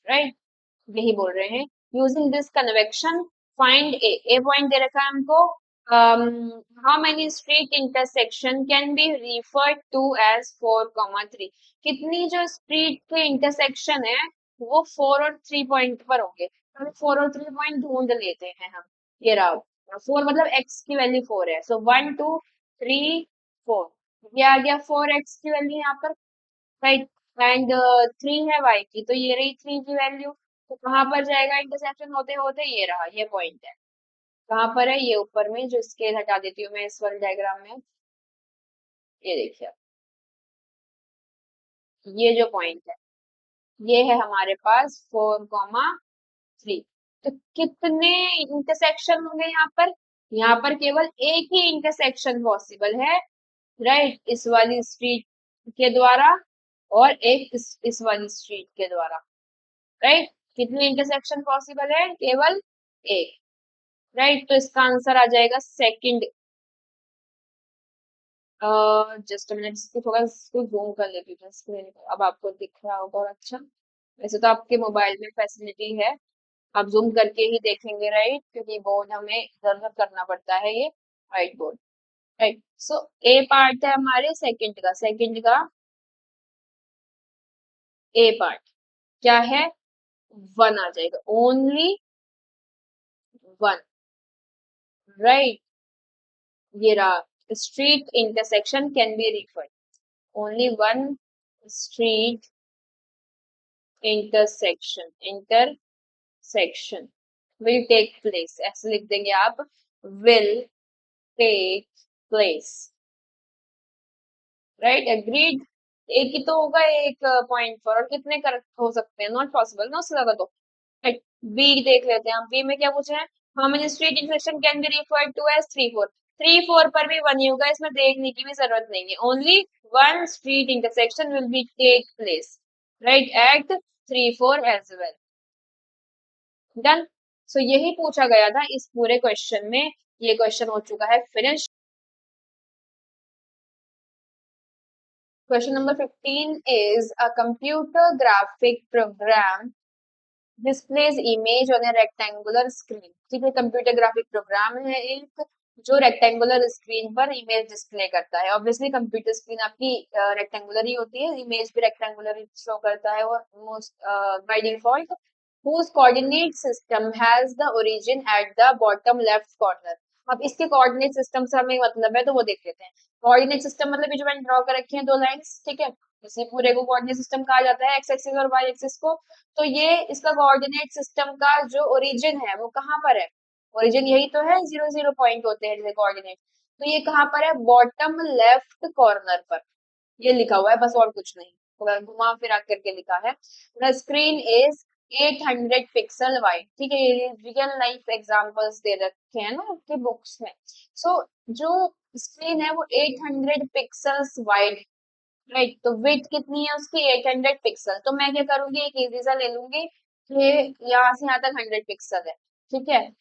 राइट। यही बोल रहे हैं, using this convection find a point दे रखा है हमको, how many street intersection can be referred to as 4,3। कितनी जो स्ट्रीट के इंटरसेक्शन है वो 4 और 3 पॉइंट पर होंगे, तो 4 और 3 पॉइंट ढूंढ लेते हैं हम। ये रहा 4, मतलब x की वैल्यू 4 है, सो 1 2 3 4, ये आ गया 4x की वैल्यू यहाँ पर, राइट। एंड 3 है y की, तो ये रही 3 की वैल्यू। तो कहाँ पर जाएगा इंटरसेक्शन होते होते, ये रहा, ये पॉइंट है। कहाँ पर है, ये ऊपर में, जो स्केल हटा देती हूँ मैं इस वाले डायग्राम में, ये देखिए, ये जो पॉइंट है ये है हमारे पास 4,3। तो कितने इंटरसेक्शन होंगे यहाँ पर, यहाँ पर केवल एक ही इंटरसेक्शन पॉसिबल है, राइट, इस वाली स्ट्रीट के द्वारा और एक इस वाली स्ट्रीट के द्वारा, राइट। कितने इंटरसेक्शन पॉसिबल है, केवल एक, राइट। तो इसका आंसर आ जाएगा सेकंड। जस्ट मिनट, इसको थोड़ा इसको जूम कर लेती हूँ स्क्रीन को, अब आपको दिख रहा होगा और अच्छा। वैसे तो आपके मोबाइल में फैसिलिटी है, आप जूम करके ही देखेंगे, राइट, क्योंकि बोर्ड हमें इधर उधर करना पड़ता है, ये व्हाइट बोर्ड, राइट। सो ए पार्ट है हमारे सेकंड का ए पार्ट क्या है, 1 आ जाएगा, ओनली 1, राइट। ये रहा, street intersection can be referred, only 1 street intersection will take place, ऐसे लिख देंगे आप, will take place, right, agreed. एक ही तो होगा एक पॉइंट पर, और कितने करेक्ट हो सकते हैं, नॉट पॉसिबल ना, उससे ज्यादा तो, राइट। बी देख लेते हैं हम, बी में क्या पूछे हैं, how many street intersection can be referred to as 3 4। 3 4 पर भी 1 ही होगा, इसमें देखने की भी जरूरत नहीं है, only 1 street intersection will be take place, right, at 3 4 as well, done. So यही पूछा गया था इस पूरे क्वेश्चन में, ये क्वेश्चन हो चुका है finish. Question number 15 is a computer graphic program displays image on a rectangular screen। ठीक है, कंप्यूटर ग्राफिक प्रोग्राम है एक, जो रेक्टेंगुलर स्क्रीन पर इमेज डिस्प्ले करता है। ऑब्वियसली कंप्यूटर स्क्रीन आपकी रेक्टेंगुलर ही होती है, इमेज भी रेक्टेंगुलर शो करता है, और most by default whose coordinate system has the origin at the bottom left corner। अब इसके कोऑर्डिनेट सिस्टम से हमें मतलब है, तो वो देख लेते हैं। कोऑर्डिनेट सिस्टम मतलब ये जो मैंने ड्रॉ कर रखी है 2 लाइंस, ठीक है, इसी पूरे को कोऑर्डिनेट सिस्टम कहा जाता है, एक्स एक्सिस और वाई एक्सिस को। तो ये इसका कोऑर्डिनेट सिस्टम का जो ओरिजिन है वो कहाँ पर है, ओरिजिन यही तो है, 0 0 पॉइंट होते हैं जैसे कोऑर्डिनेट। तो ये कहाँ पर है, बॉटम लेफ्ट कॉर्नर पर, ये लिखा हुआ है बस, और कुछ नहीं, थोड़ा घुमा फिरा करके लिखा है। The screen is 800 pixel wide, ठीक है, ये रियल लाइफ एग्जांपल्स दे रखे हैं ना आपके बुक्स में। सो जो स्क्रीन है वो 800 पिक्सल्स वाइड, राइट। तो विड्थ कितनी है उसकी, 800 पिक्सल। तो मैं क्या करूंगी, एक इजी सा ले लूंगी, ये यहाँ से यहाँ तक 100 पिक्सल है, ठीक है,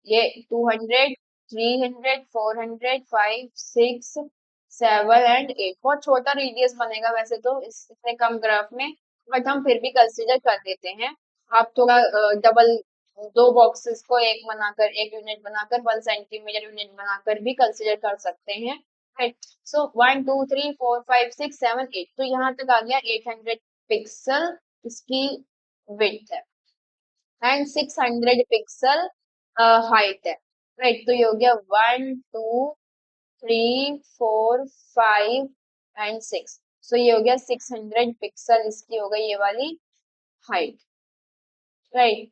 ये 200 300 400 5 6 7 एंड 8, बहुत छोटा रेडियस बनेगा वैसे तो इतने कम ग्राफ में, बट हम फिर भी कंसीडर कर देते हैं। आप थोड़ा डबल, 2 बॉक्सेस को एक बनाकर, एक यूनिट बनाकर, 1 सेंटीमीटर यूनिट बनाकर भी कंसीडर कर सकते हैं, राइट। सो 1 2 3 4 5 6 7 8, तो यहाँ तक आ गया 800 पिक्सल इसकी विड्थ है एंड 600 पिक्सल हाइट है। राइट, तो ये हो गया 1 2 3 4 5 एंड 6। सो ये हो गया 600 पिक्सल इसकी हो गई ये वाली हाइट। राइट,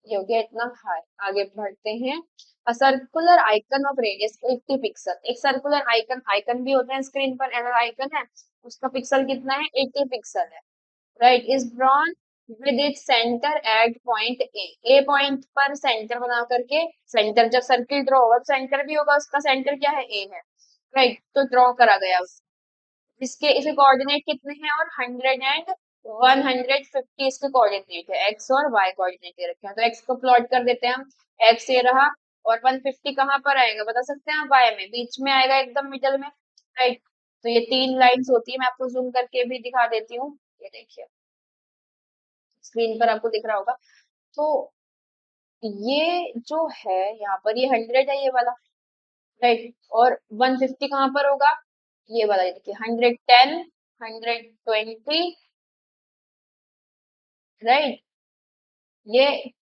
ये हो गया इतना हाई। आगे बढ़ते हैं। A circular icon of radius 80 pixel. एक सर्कुलर आइकन, आइकन भी होते हैं स्क्रीन पर, एरर आइकन है, उसका पिक्सल कितना है, 80 पिक्सल है। Right, is drawn with it centre at point A point पर सेंटर बना करके, सेंटर जब सर्किल ड्रॉ होगा तो सेंटर भी होगा, उसका सेंटर क्या है, ए है। राइट, तो ड्रॉ करा गया उसका, इसके इसे कोऑर्डिनेट कितने हैं, और 100 एंड 150 इसके कोऑर्डिनेट है, एक्स और वाई कोऑर्डिनेट दे रखे हैं, तो एक्स को प्लॉट कर देते हैं हम। एक्स ये रहा, और 150 कहाँ पर आएगा बता सकते हैं, वाई में, बीच में आएगा एकदम मिडल में। राइट, तो ये 3 लाइंस होती है, मैं आपको जूम करके भी दिखा देती हूँ, ये देखिए स्क्रीन पर आपको दिख रहा होगा। तो ये जो है यहाँ पर, ये 100 है ये वाला। राइट, और 150 कहाँ पर होगा, ये वाला, ये देखिए 110 120। राइट, ये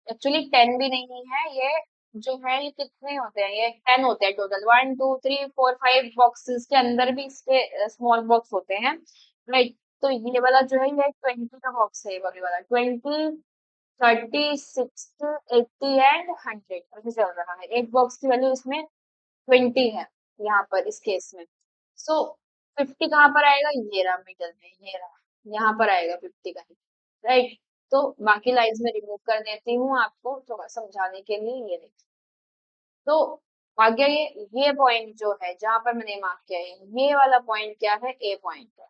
एक्चुअली 10 भी नहीं है, ये जो है ये कितने होते हैं, ये 10 होते हैं टोटल, 1 2 3 4 5 बॉक्सेस के अंदर भी इसके स्मॉल बॉक्स होते हैं। राइट, तो ये वाला जो है ये 20 का बॉक्स है, ये वाला 20 30 60 80 एंड 100 अभी चल रहा है, एक बॉक्स की वैल्यू इसमें 20 है यहाँ पर इस केस में। सो 50 कहाँ पर आएगा, ये रहा मिडल में, ये रहा यहाँ पर आएगा 50 का। राइट, तो बाकी लाइंस में रिमूव कर देती हूँ आपको थोड़ा समझाने के लिए, ये देखिए। तो आगे ये पॉइंट जो है जहां पर मैंने मार्क किया है, ये वाला पॉइंट क्या है, ए पॉइंट है।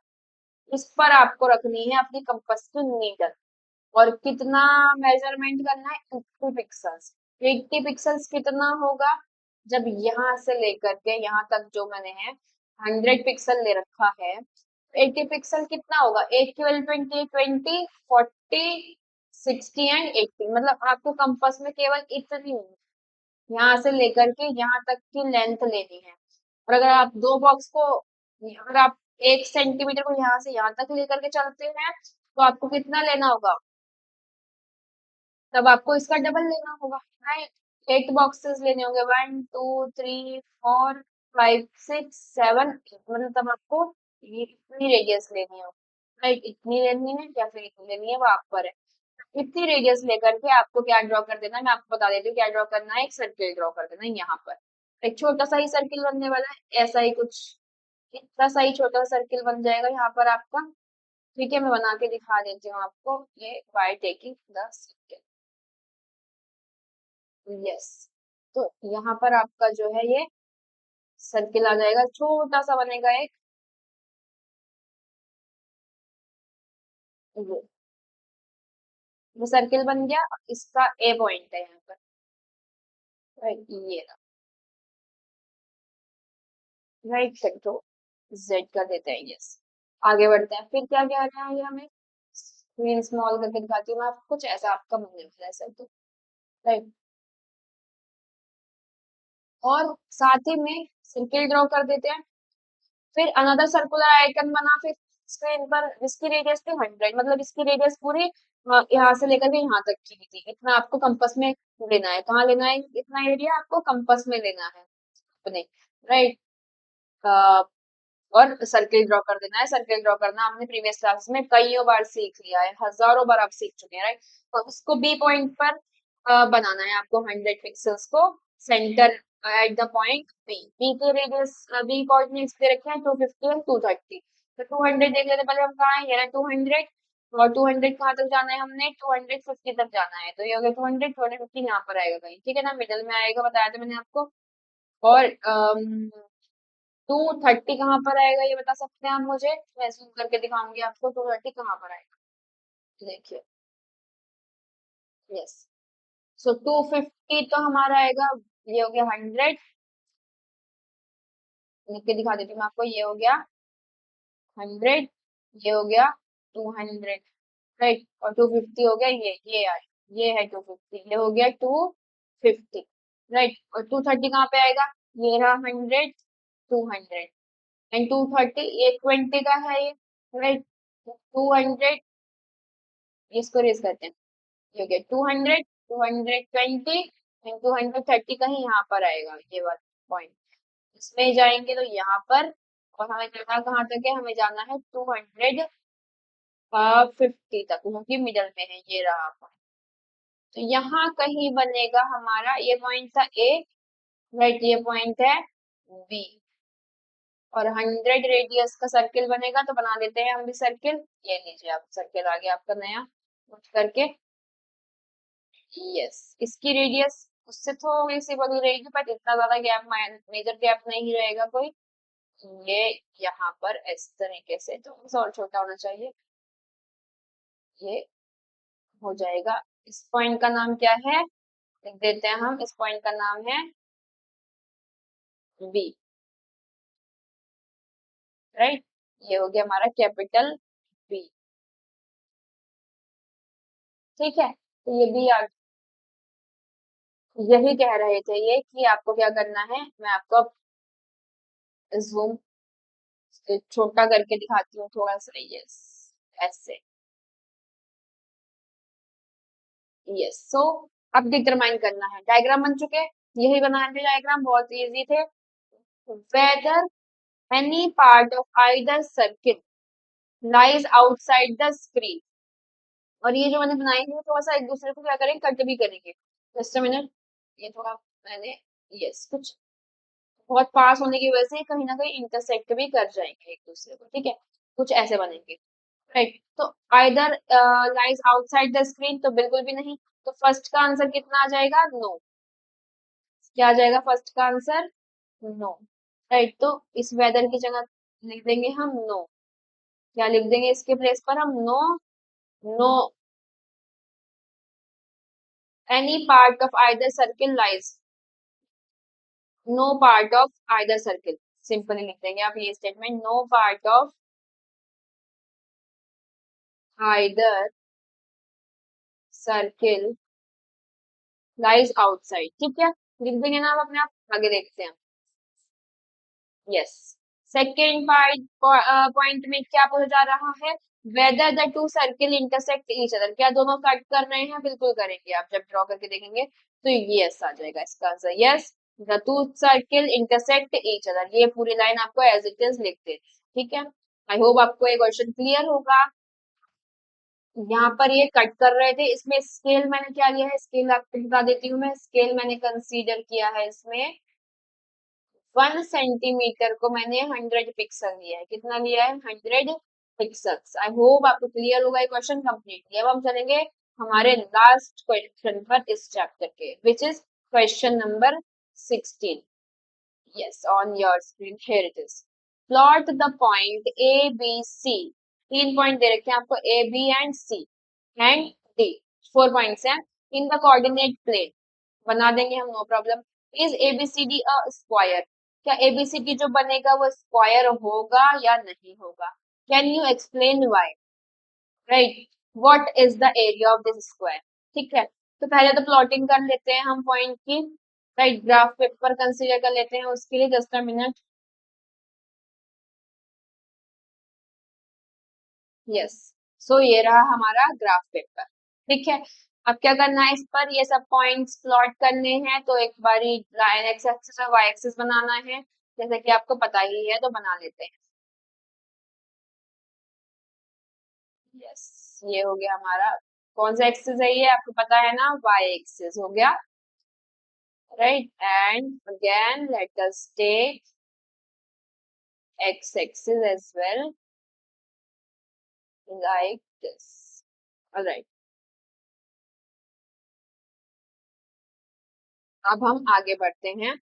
इस पर आपको रखनी है अपनी कंपास की नीडल, और कितना मेजरमेंट करना है, 80 पिक्सल्स। 80 पिक्सल्स कितना होगा, जब यहाँ से लेकर के यहाँ तक जो मैंने है 100 पिक्सल ले रखा है, 80 पिक्सल कितना होगा, 8 12 20 40 60 एंड 80, मतलब आपको कंपास में केवल इतनी यहाँ से लेकर के यहाँ तक की लेंथ लेनी है। और अगर आप दो बॉक्स को, अगर आप 1 सेंटीमीटर को यहाँ से यहाँ तक लेकर के चलते हैं, तो आपको कितना लेना होगा, तब आपको इसका डबल लेना होगा। राइट, 8 बॉक्सेस लेने होंगे, 1 2 3 4 5 6 7 मतलब तब आपको ये इतनी रेडियस लेनी होगी। राइट, इतनी लेनी है या फिर इतनी लेनी है, वो आप पर है। इतनी रेडियस लेकर के आपको क्या ड्रॉ कर देना है, मैं आपको बता देती हूँ क्या ड्रॉ करना है, एक सर्किल ड्रॉ कर देना है यहाँ पर। एक छोटा सा ही सर्किल बनने वाला है, ऐसा ही कुछ, इतना सा ही छोटा सर्किल बन जाएगा यहाँ पर आपका। ठीक है, मैं बना के दिखा देती हूँ आपको, ये by taking the circle. Yes, तो यहाँ पर आपका जो है ये सर्किल आ जाएगा, छोटा सा बनेगा एक, ये सर्किल बन गया, इसका ए पॉइंट है यहाँ पर। राइट, ये रहा। राइट, तो जेड कर देते हैं, यस। आगे बढ़ते हैं, फिर क्या कह रहा है ये हमें, स्क्रीन स्मॉल करके दिखाती हूँ मैं आपको, कुछ ऐसा आपका बनने वाला है सर, तो राइट, और साथ ही में सर्किल ड्रॉ कर देते हैं। फिर अनदर सर्कुलर आइकन बना फिर स्क्रीन पर, जिसकी रेडियस थी 100, मतलब इसकी रेडियस पूरी यहाँ से लेकर के यहाँ तक की थी, इतना आपको कंपास में लेना है, कहाँ लेना है, इतना एरिया आपको कंपास में लेना है अपने। राइट, और सर्किल ड्रॉ कर देना है। सर्किल ड्रॉ करना आपने प्रीवियस क्लास में कईयों बार सीख लिया है, हजारों बार आप सीख चुके हैं। राइट, तो उसको बी पॉइंट पर बनाना है आपको, 100 पिक्सल्स को center at the point B. B के रेडियस, बी कोऑर्डिनेट्स दे रखे हैं 250 एंड 230। तो 200 देख लेते पहले, हम कहाँ है, ये रहा 200, और 200 कहाँ तक जाना है, हमने 250 तक जाना है, तो ये हो गया 200, 250 यहाँ पर आएगा कहीं, ठीक है ना, मिडल में आएगा, बताया था मैंने आपको। और 230 कहाँ पर आएगा, ये बता सकते हैं आप मुझे, मैं जूम करके दिखाऊंगी आपको 230 कहाँ पर आएगा, देखिए। यस, सो 250 तो हमारा आएगा, ये हो गया 100, लिख के दिखा देती हूँ मैं आपको, ये हो गया 100, ये हो गया 200। राइट, और 250 हो गया, ये आए, ये है 250, ये हो गया 250। राइट, और 230 कहाँ पे आएगा, ये रहा 100, 200 एंड 230, ये 20 का है ये, राइट। 200, इसको रेज करते हैं, ये हो गया 200, 220 एंड 230 कहीं यहाँ पर आएगा ये वाला पॉइंट, इसमें जाएंगे तो यहाँ पर, और हमें जाना कहाँ तक है, हमें जाना है 250 तक, क्योंकि मिडल में है, ये रहा पॉइंट। तो यहाँ कहीं बनेगा हमारा, ये पॉइंट था ए, राइट, ये पॉइंट है बी, और 100 रेडियस का सर्किल बनेगा, तो बना लेते हैं हम भी सर्किल। ये लीजिए आप, सर्किल आ गया आपका नया कुछ करके। यस, इसकी रेडियस उससे थोड़ी सी बड़ी रहेगी, बट इतना ज्यादा गैप, मेजर गैप नहीं रहेगा कोई। ये यहाँ पर इस तरीके से, तो और छोटा होना चाहिए, ये हो जाएगा। इस पॉइंट का नाम क्या है, लिख देते हैं हम, इस पॉइंट का नाम है बी, राइट। ये हो गया हमारा कैपिटल बी, ठीक है। तो ये भी यही कह रहे थे ये कि आपको क्या करना है, मैं आपको जूम छोटा करके दिखाती हूँ थोड़ा सा, यस, ऐसे, यस। सो अब डिटरमाइन करना है, डायग्राम बन चुके, यही बना थे डायग्राम, बहुत इजी थे। Whether any part of either circle lies outside the screen, और ये जो मैंने बनाई है थोड़ा सा एक दूसरे को क्या करेंगे, कट भी करेंगे। जस्ट अ मिनट, ये थोड़ा मैंने, यस, कुछ बहुत पास होने की वजह से कहीं ना कहीं इंटरसेक्ट भी कर जाएंगे एक दूसरे को, ठीक है, कुछ ऐसे बनेंगे, राइट। तो either lies outside the screen, तो बिल्कुल भी नहीं, तो फर्स्ट का आंसर कितना आ जाएगा, नो। क्या आ जाएगा फर्स्ट का आंसर, नो, राइट। तो इस वेदर की जगह लिख देंगे हम नो, क्या लिख देंगे इसके प्लेस पर हम, no, no any part of either circle lies, no part of either circle, simply लिख देंगे आप ये statement, no part of either circle lies outside, ठीक है, लिख देंगे ना आप अपने आप, आगे देखते हैं। यस, सेकेंड पॉइंट में क्या पूछा जा रहा है, whether the two circle intersect each other, क्या दोनों कट कर रहे हैं, बिल्कुल करेंगे, आप जब ड्रॉ करके देखेंगे तो यस आ जाएगा इसका answer, yes, the two circle intersect each other, ये पूरी लाइन आपको एज इट इज लिख देनी है, ठीक है। आई होप आपको ये क्वेश्चन क्लियर होगा। यहाँ पर ये कट कर रहे थे, इसमें स्केल मैंने क्या लिया है, स्केल आपको बता देती हूँ मैं, स्केल मैंने कंसीडर किया है इसमें 1 सेंटीमीटर को मैंने 100 पिक्सल लिया है, कितना लिया है, 100 पिक्सल्स। आई होप आपको क्लियर होगा ये क्वेश्चन कम्प्लीटली। अब हम चलेंगे हमारे लास्ट क्वेश्चन पर इस चैप्टर के, which is question number 16। Yes, on your screen, here it is, plot the point A B C, 3 point दे रखे हैं आपको, A B and C and D, 4 points हैं, इन द कोऑर्डिनेट प्लेन, बना देंगे हम, no problem. Is A B C D a square, क्या A B C D जो बनेगा वो स्क्वायर होगा या नहीं होगा, can you explain why, right, what is the area of this square, ठीक है। तो पहले तो प्लॉटिंग कर लेते हैं हम पॉइंट की, राइट, ग्राफ पेपर कंसीडर कर लेते हैं उसके लिए, जस्ट अ मिनट। यस, सो ये रहा हमारा ग्राफ पेपर, ठीक है। अब क्या करना है, इस पर ये सब पॉइंट्स प्लॉट करने हैं, तो एक बारी लाइन एक्स एक्सिस और वाई एक्सिस बनाना है, जैसे कि आपको पता ही है, तो बना लेते हैं। यस, ये हो गया हमारा, कौन सा एक्सिस है ये आपको पता है ना, वाई एक्सिस हो गया, right. And again let us take X axis as well, like this, alright. अब हम आगे बढ़ते हैं,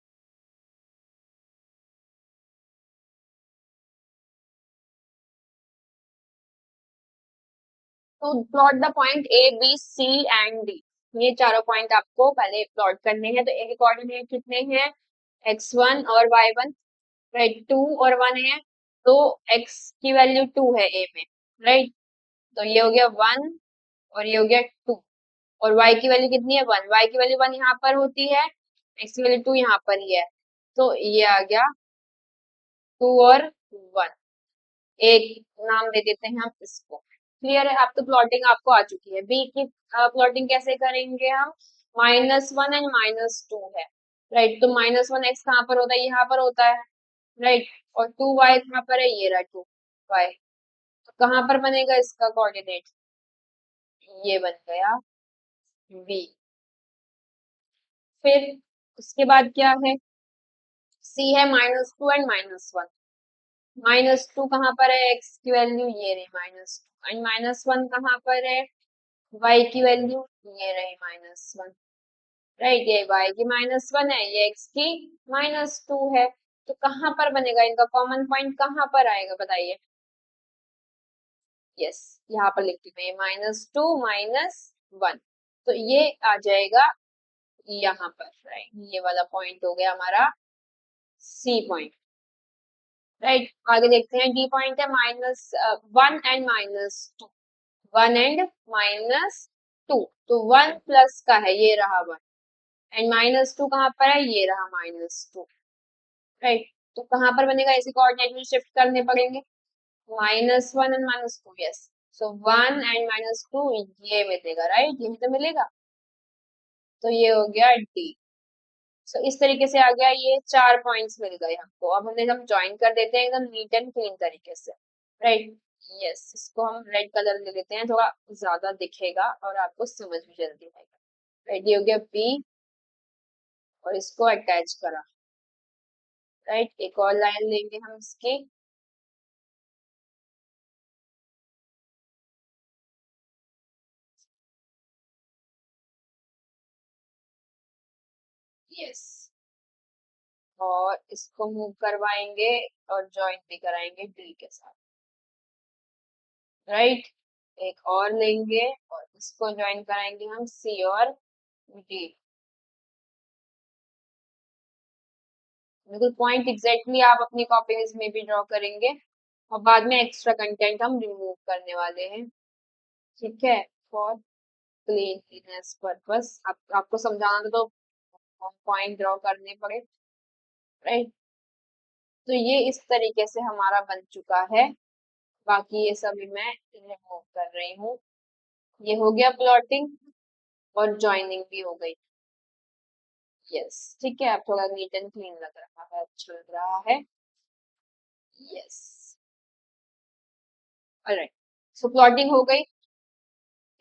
तो plot the point A B C and D, ये चारों पॉइंट आपको पहले प्लॉट करने हैं। तो ए के कोऑर्डिनेट कितने हैं, x1 और y1, राइट, 2 और 1 है, तो x की वैल्यू 2 है ए में, राइट, तो ये हो गया 1 और ये हो गया 2, और y की वैल्यू कितनी है, 1, y की वैल्यू 1 यहाँ पर होती है, x की वैल्यू 2 यहाँ पर ही है, तो ये आ गया 2 और 1, एक नाम दे देते हैं हम इसको। क्लियर है? अब तो प्लॉटिंग आपको आ चुकी है। बी की प्लॉटिंग कैसे करेंगे हम? -1 एंड -2 है, राइट। तो -1 x कहाँ पर होता है? यहाँ पर होता है, राइट। और 2 y कहाँ पर है? ये रहा 2 y। तो कहाँ पर बनेगा इसका कोऑर्डिनेट? ये बन गया v। फिर उसके बाद क्या है? c है -2 एंड -1। -2 कहाँ पर है? x की वैल्यू ये रही -2, एंड -1 कहाँ पर है? y की वैल्यू ये रही -1, राइट। ये y की -1 है, ये x की -2 है। तो कहाँ पर बनेगा? इनका कॉमन पॉइंट कहाँ पर आएगा बताइए? यस, यहाँ पर लिखती हूँ मैं -2 -1। तो ये आ जाएगा यहाँ पर, राइट। ये वाला पॉइंट हो गया हमारा सी पॉइंट, राइट। आगे देखते हैं, डी पॉइंट है -1 एंड -2, 1 एंड -2। तो 1 प्लस का है, ये रहा 1, एंड -2 कहाँ पर है? ये रहा -2, राइट। तो कहाँ पर बनेगा? इसे कोऑर्डिनेट में शिफ्ट करने पड़ेंगे, -1 एंड -2, यस। सो 1 एंड -2 ये मिलेगा, राइट। यही तो मिलेगा। तो ये हो गया डी। सो इस तरीके से आ गया, ये 4 पॉइंट्स मिल गए हमको। अब हम ज्वाइन कर देते हैं एकदम नीट एंड क्लीन तरीके से, राइट। यस, इसको हम रेड कलर ले लेते हैं, थोड़ा ज्यादा दिखेगा और आपको समझ भी जल्दी आएगा, राइट। ये हो गया बी, और इसको अटैच करा, राइट। एक और लाइन लेंगे हम इसकी, यस, और इसको मूव करवाएंगे और ज्वाइन भी कराएंगे डी के साथ, राइट। एक और लेंगे और इसको ज्वाइन कराएंगे हम सी और डी। बिल्कुल पॉइंट एग्जैक्टली आप अपनी कॉपीज में भी ड्रॉ करेंगे, और बाद में एक्स्ट्रा कंटेंट हम रिमूव करने वाले हैं, ठीक है। फॉर क्लीनलीनेस पर्पस आपको समझाना तो पॉइंट ड्रॉ करने पड़े, राइट। तो ये इस तरीके से हमारा बन चुका है। बाकी ये सभी मैं रिमूव कर रही हूँ। ये हो गया प्लॉटिंग, और ज्वाइनिंग भी हो गई। यस, ठीक है। अब थोड़ा नीट एंड क्लीन लग रहा है, अच्छा लग रहा है। Yes, alright. सो प्लॉटिंग हो गई।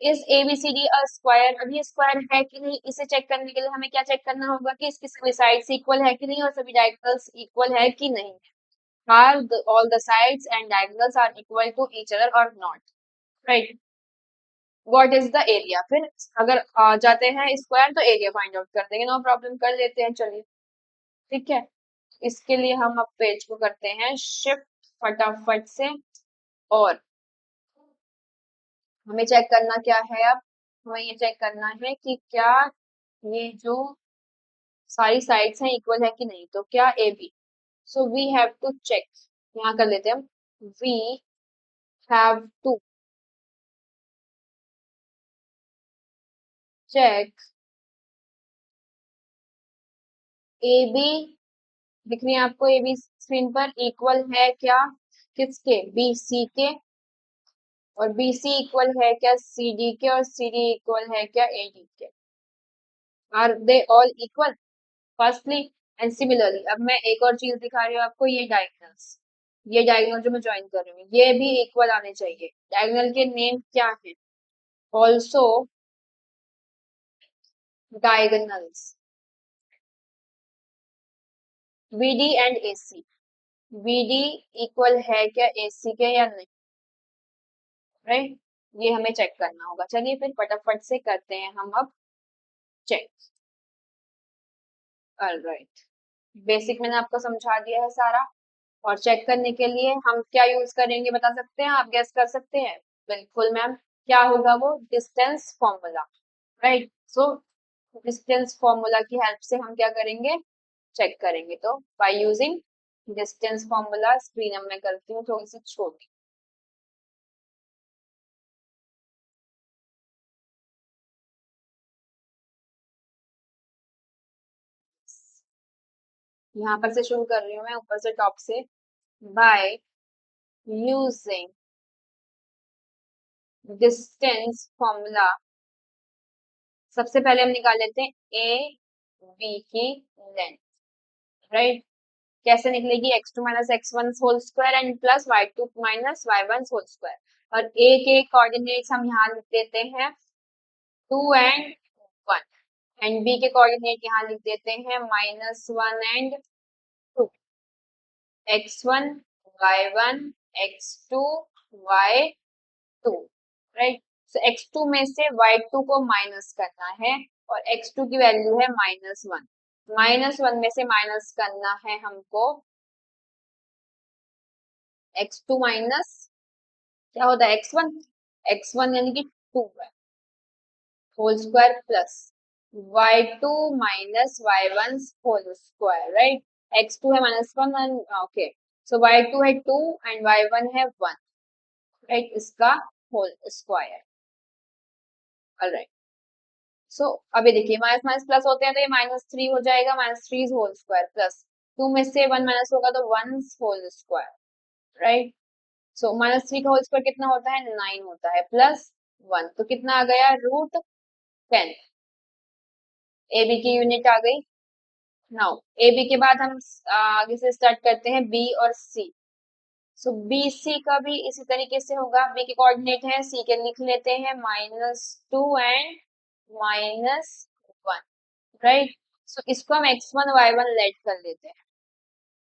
इस ABCD अ स्क्वायर, अभी स्क्वायर है कि नहीं इसे चेक करने के लिए हमें क्या चेक करना होगा कि इसकी सभी साइड्स इक्वल है कि नहीं, और सभी डायगोनल्स इक्वल है कि नहीं। Are all the sides and diagonals are equal to each other और not, right. What is the area? फिर अगर आ जाते हैं स्क्वायर तो एरिया फाइंड आउट कर देंगे, नो प्रॉब्लम, कर लेते हैं, चलिए, ठीक है। इसके लिए हम अब पेज को करते हैं शिफ्ट फटाफट से, और हमें चेक करना क्या है अब? हमें ये चेक करना है कि क्या ये जो सारी साइड्स हैं इक्वल है कि नहीं। तो क्या A B, so we have to check, यहाँ कर लेते हैं हम, we have to check A B, दिख रही है आपको ए बी स्क्रीन पर, इक्वल है क्या किसके? बी सी के। और बी सी इक्वल है क्या सी डी के? और सी डी इक्वल है क्या ए डी के? Are they all equal firstly and similarly. अब मैं एक और चीज दिखा रही हूँ आपको, ये डायगोनल्स, ये डायगोनल जो मैं ज्वाइन कर रही हूँ ये भी इक्वल आने चाहिए। डायगोनल के नेम क्या है? Also diagonals, VD and AC। VD equal है क्या AC के या नहीं, राइट। ये हमें चेक करना होगा। चलिए फिर फटाफट से करते हैं हम अब चेक। ऑलराइट, बेसिक मैंने आपको समझा दिया है सारा। और चेक करने के लिए हम क्या यूज करेंगे बता सकते हैं? आप गेस कर सकते हैं? बिल्कुल मैम, क्या होगा वो? Distance formula, right. So distance formula की हेल्प से हम क्या करेंगे? चेक करेंगे। तो by using distance formula, screen अब मैं करती हूँ थोड़ी सी छोटी। यहाँ पर से शुरू कर रही हूँ मैं, ऊपर से टॉप से। by using distance formula, सबसे पहले हम निकाल लेते हैं ए बी की लेंथ, राइट। कैसे निकलेगी, x2 minus x1 whole square and plus y2 minus y1 whole square. और a के कोऑर्डिनेट्स हम यहाँ लिख देते हैं 2 एंड 1, एंड b के कोऑर्डिनेट यहाँ लिख देते हैं -1 and 2, x1 y1 x2 y2, right. So x2 में से y2 को माइनस करना है और x2 की वैल्यू है -1, -1 में से माइनस करना है हमको x2 माइनस क्या होता है x1, x1 यानी कि 2 है whole square plus y2 minus y1 whole square, right. x2 है -1 एंड ओके, सो y2 है 2 एंड y1 है 1, राइट, इसका होल स्क्वायर। ऑलराइट, सो अभी देखिए माइनस माइनस प्लस होते हैं तो ये -3 हो जाएगा, -3 होल स्क्वायर प्लस 2 में से 1 माइनस होगा तो 1 होल स्क्वायर, राइट। सो -3 का होल स्क्वायर कितना होता है, 9 होता है, प्लस 1 तो कितना आ गया, √10। ए बी की यूनिट आ गई। नाउ ए बी के बाद हम आगे से स्टार्ट करते हैं बी और सी। सो बी सी का भी इसी तरीके से होगा, बी के कोऑर्डिनेट है, सी के लिख लेते हैं -2 एंड -1, राइट। सो इसको हम x1 y1 लेट कर लेते हैं,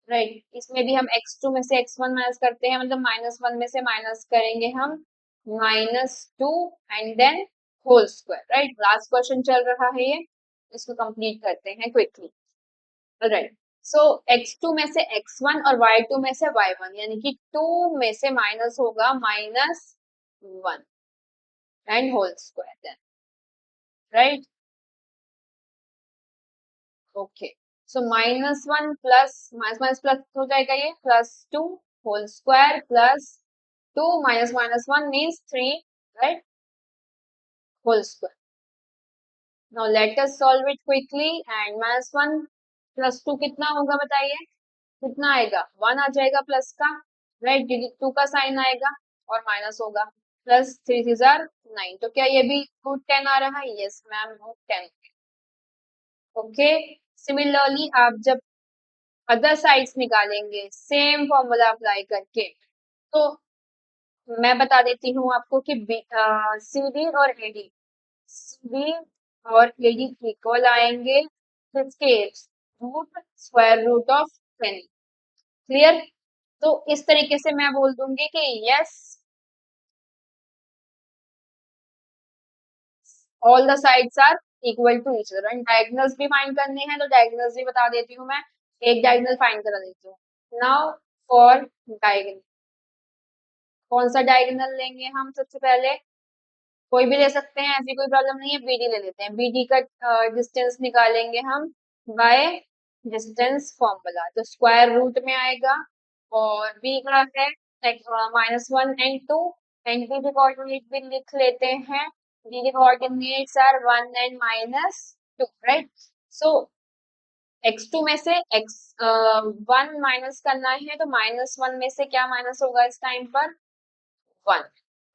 राइट। इसमें भी हम x2 में से x1 माइनस करते हैं, मतलब -1 में से माइनस करेंगे हम -2 and then whole square, right. Last question चल रहा है ये, इसको कंप्लीट करते हैं क्विकली, राइट। सो x2 में से x1 और y2 में से y1, यानी कि 2 में से माइनस होगा -1 and whole square then, right. Okay, so -1 plus minus minus plus हो जाएगा, ये +2 whole square plus 2 minus -1 means 3, right, whole square. Now let us solve it quickly, and -1 plus 2 कितना होगा बताइए, कितना आएगा, 1 आ जाएगा प्लस का, राइट, क्योंकि 2 का साइन आएगा और माइनस होगा, प्लस 3 3 9, तो क्या ये भी √10 आ रहा है, यस मैम √10। ओके, सिमिलरली आप जब अदर साइड्स निकालेंगे सेम फॉर्मूला अप्लाई करके, तो मैं बता देती हूँ आपको कि सी डी और एडी, सी और एडी इक्वल आएंगे किसके, √10। क्लियर, तो इस तरीके से मैं बोल दूंगी कि yes all the sides are equal to each other, and diagonals भी फाइंड करने हैं तो डायगोनल्स भी बता देती हूँ मैं, एक डायगोनल फाइंड करा देती हूँ। नाउ फॉर डायगोनल, कौन सा डायगोनल लेंगे हम, सबसे पहले कोई भी ले सकते हैं, ऐसी कोई प्रॉब्लम नहीं है, बीडी ले लेते हैं। बीडी का डिस्टेंस निकालेंगे हम बाय डिस्टेंस फॉर्मूला, तो स्क्वायर रूट में आएगा, और बी का है -1 एंड 2, एंड बी के कोऑर्डिनेट भी लिख लेते हैं, बी के coordinates are 1 and -2, right. So x2 में से x1 माइनस करना है, तो -1 में से क्या माइनस होगा इस टाइम पर, 1,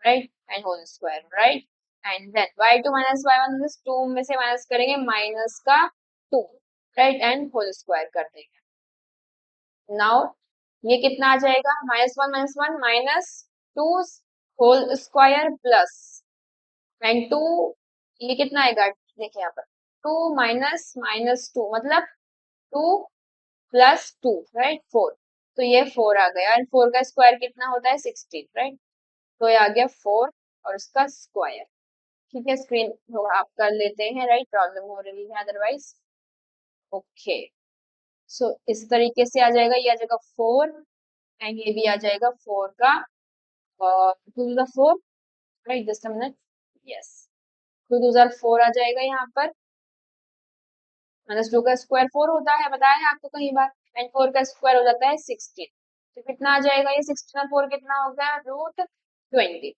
right, and whole square, right, and then y2 minus y1 is 2 में से माइनस करेंगे माइनस का 2, right, and whole square कर देंगे। now ये कितना आ जाएगा, -1 -2 होल स्क्वायर प्लस एंड 2, ये कितना आएगा, देखिए यहाँ पर 2 माइनस -2 मतलब 2 प्लस 2, राइट, 4, तो ये 4 आ गया, एंड 4 का स्क्वायर कितना होता है 16, राइट, तो ये आ गया 4 और इसका स्क्वायर। ठीक है, स्क्रीन आप कर लेते हैं, राइट, प्रॉब्लम हो रही है अदरवाइज। ओके, सो इस तरीके से आ जाएगा, ये आ जाएगा 4 एंड ये भी आ जाएगा 4 का 2 4, right, just a minute, yes, 2 4 आ जाएगा यहाँ पर, -2 का स्क्वायर 4 होता है, बताया है आपको कई बार, एंड 4 का स्क्वायर हो जाता है 16, तो कितना आ जाएगा ये, 16 और 4 कितना हो गया, √20,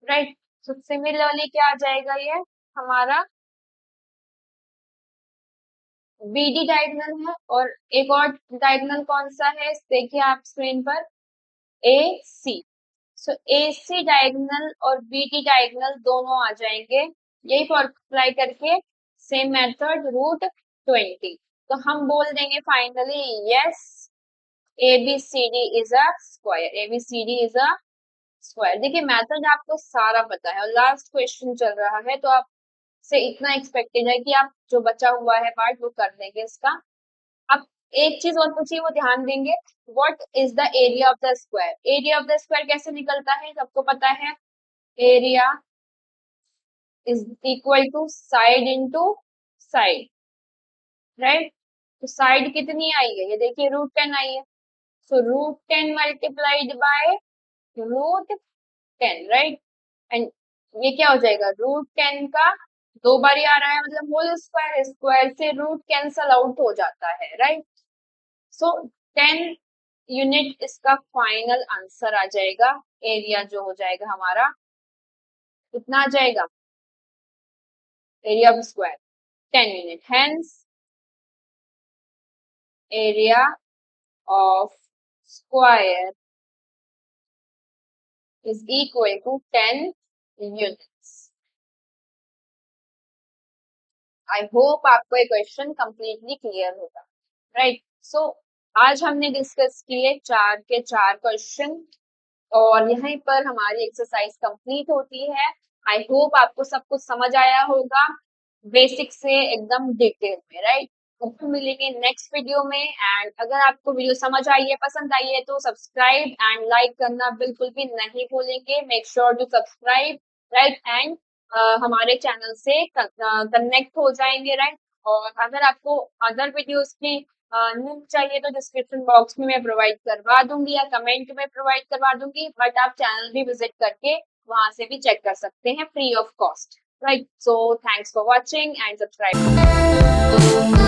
राइट। सो सिमिलरली क्या आ जाएगा ये हमारा BD डायगोनल है और एक और डायगोनल कौन सा है देखिए आप स्क्रीन पर, AC। सो AC डायगोनल और BD डायगोनल दोनों आ जाएंगे, यही फॉर्मूला अप्लाई करके सेम मेथड √20। तो हम बोल देंगे finally yes, ABCD is a square, ABCD is a square. देखिए मेथड आपको सारा पता है और लास्ट क्वेश्चन चल रहा है, तो आप से इतना एक्सपेक्टेड है कि आप जो बचा हुआ है पार्ट वो कर लेंगे इसका। अब एक चीज और पूछिए, वो ध्यान देंगे, what is the area of the square. Area of the square कैसे निकलता है, सबको पता है, area is equal to side into side, right. तो साइड कितनी आई है, ये देखिए √10 आई है, so √10 multiplied by √10, right. And ये क्या हो जाएगा, √10 का 2 बार आ रहा है, मतलब होल स्क्वायर, स्क्वायर से रूट कैंसल आउट हो जाता है, राइट। सो 10 यूनिट इसका फाइनल आंसर आ जाएगा। एरिया जो हो जाएगा हमारा कितना आ जाएगा, area of square 10 unit, hence area of square is equal to 10 units. I hope आपको ये क्वेश्चन कंप्लीटली क्लियर होगा, राइट। सो आज हमने डिस्कस किए 4 के 4 क्वेश्चन और यहीं पर हमारी एक्सरसाइज कंप्लीट होती है। आई होप आपको सब कुछ समझ आया होगा, बेसिक से एकदम डिटेल में, राइट। अब हम मिलेंगे नेक्स्ट वीडियो में, एंड अगर आपको वीडियो समझ आई है, पसंद आई है, तो सब्सक्राइब एंड लाइक करना बिल्कुल भी नहीं भूलेंगे। Make sure to subscribe, right, and हमारे चैनल से कनेक्ट हो जाएंगे, राइट। और अगर आपको अदर वीडियोस की लिंक चाहिए तो डिस्क्रिप्शन बॉक्स में मैं प्रोवाइड करवा दूंगी या कमेंट में प्रोवाइड करवा दूंगी, बट आप चैनल भी विजिट करके वहां से भी चेक कर सकते हैं free of cost, right. So thanks for watching and subscribe.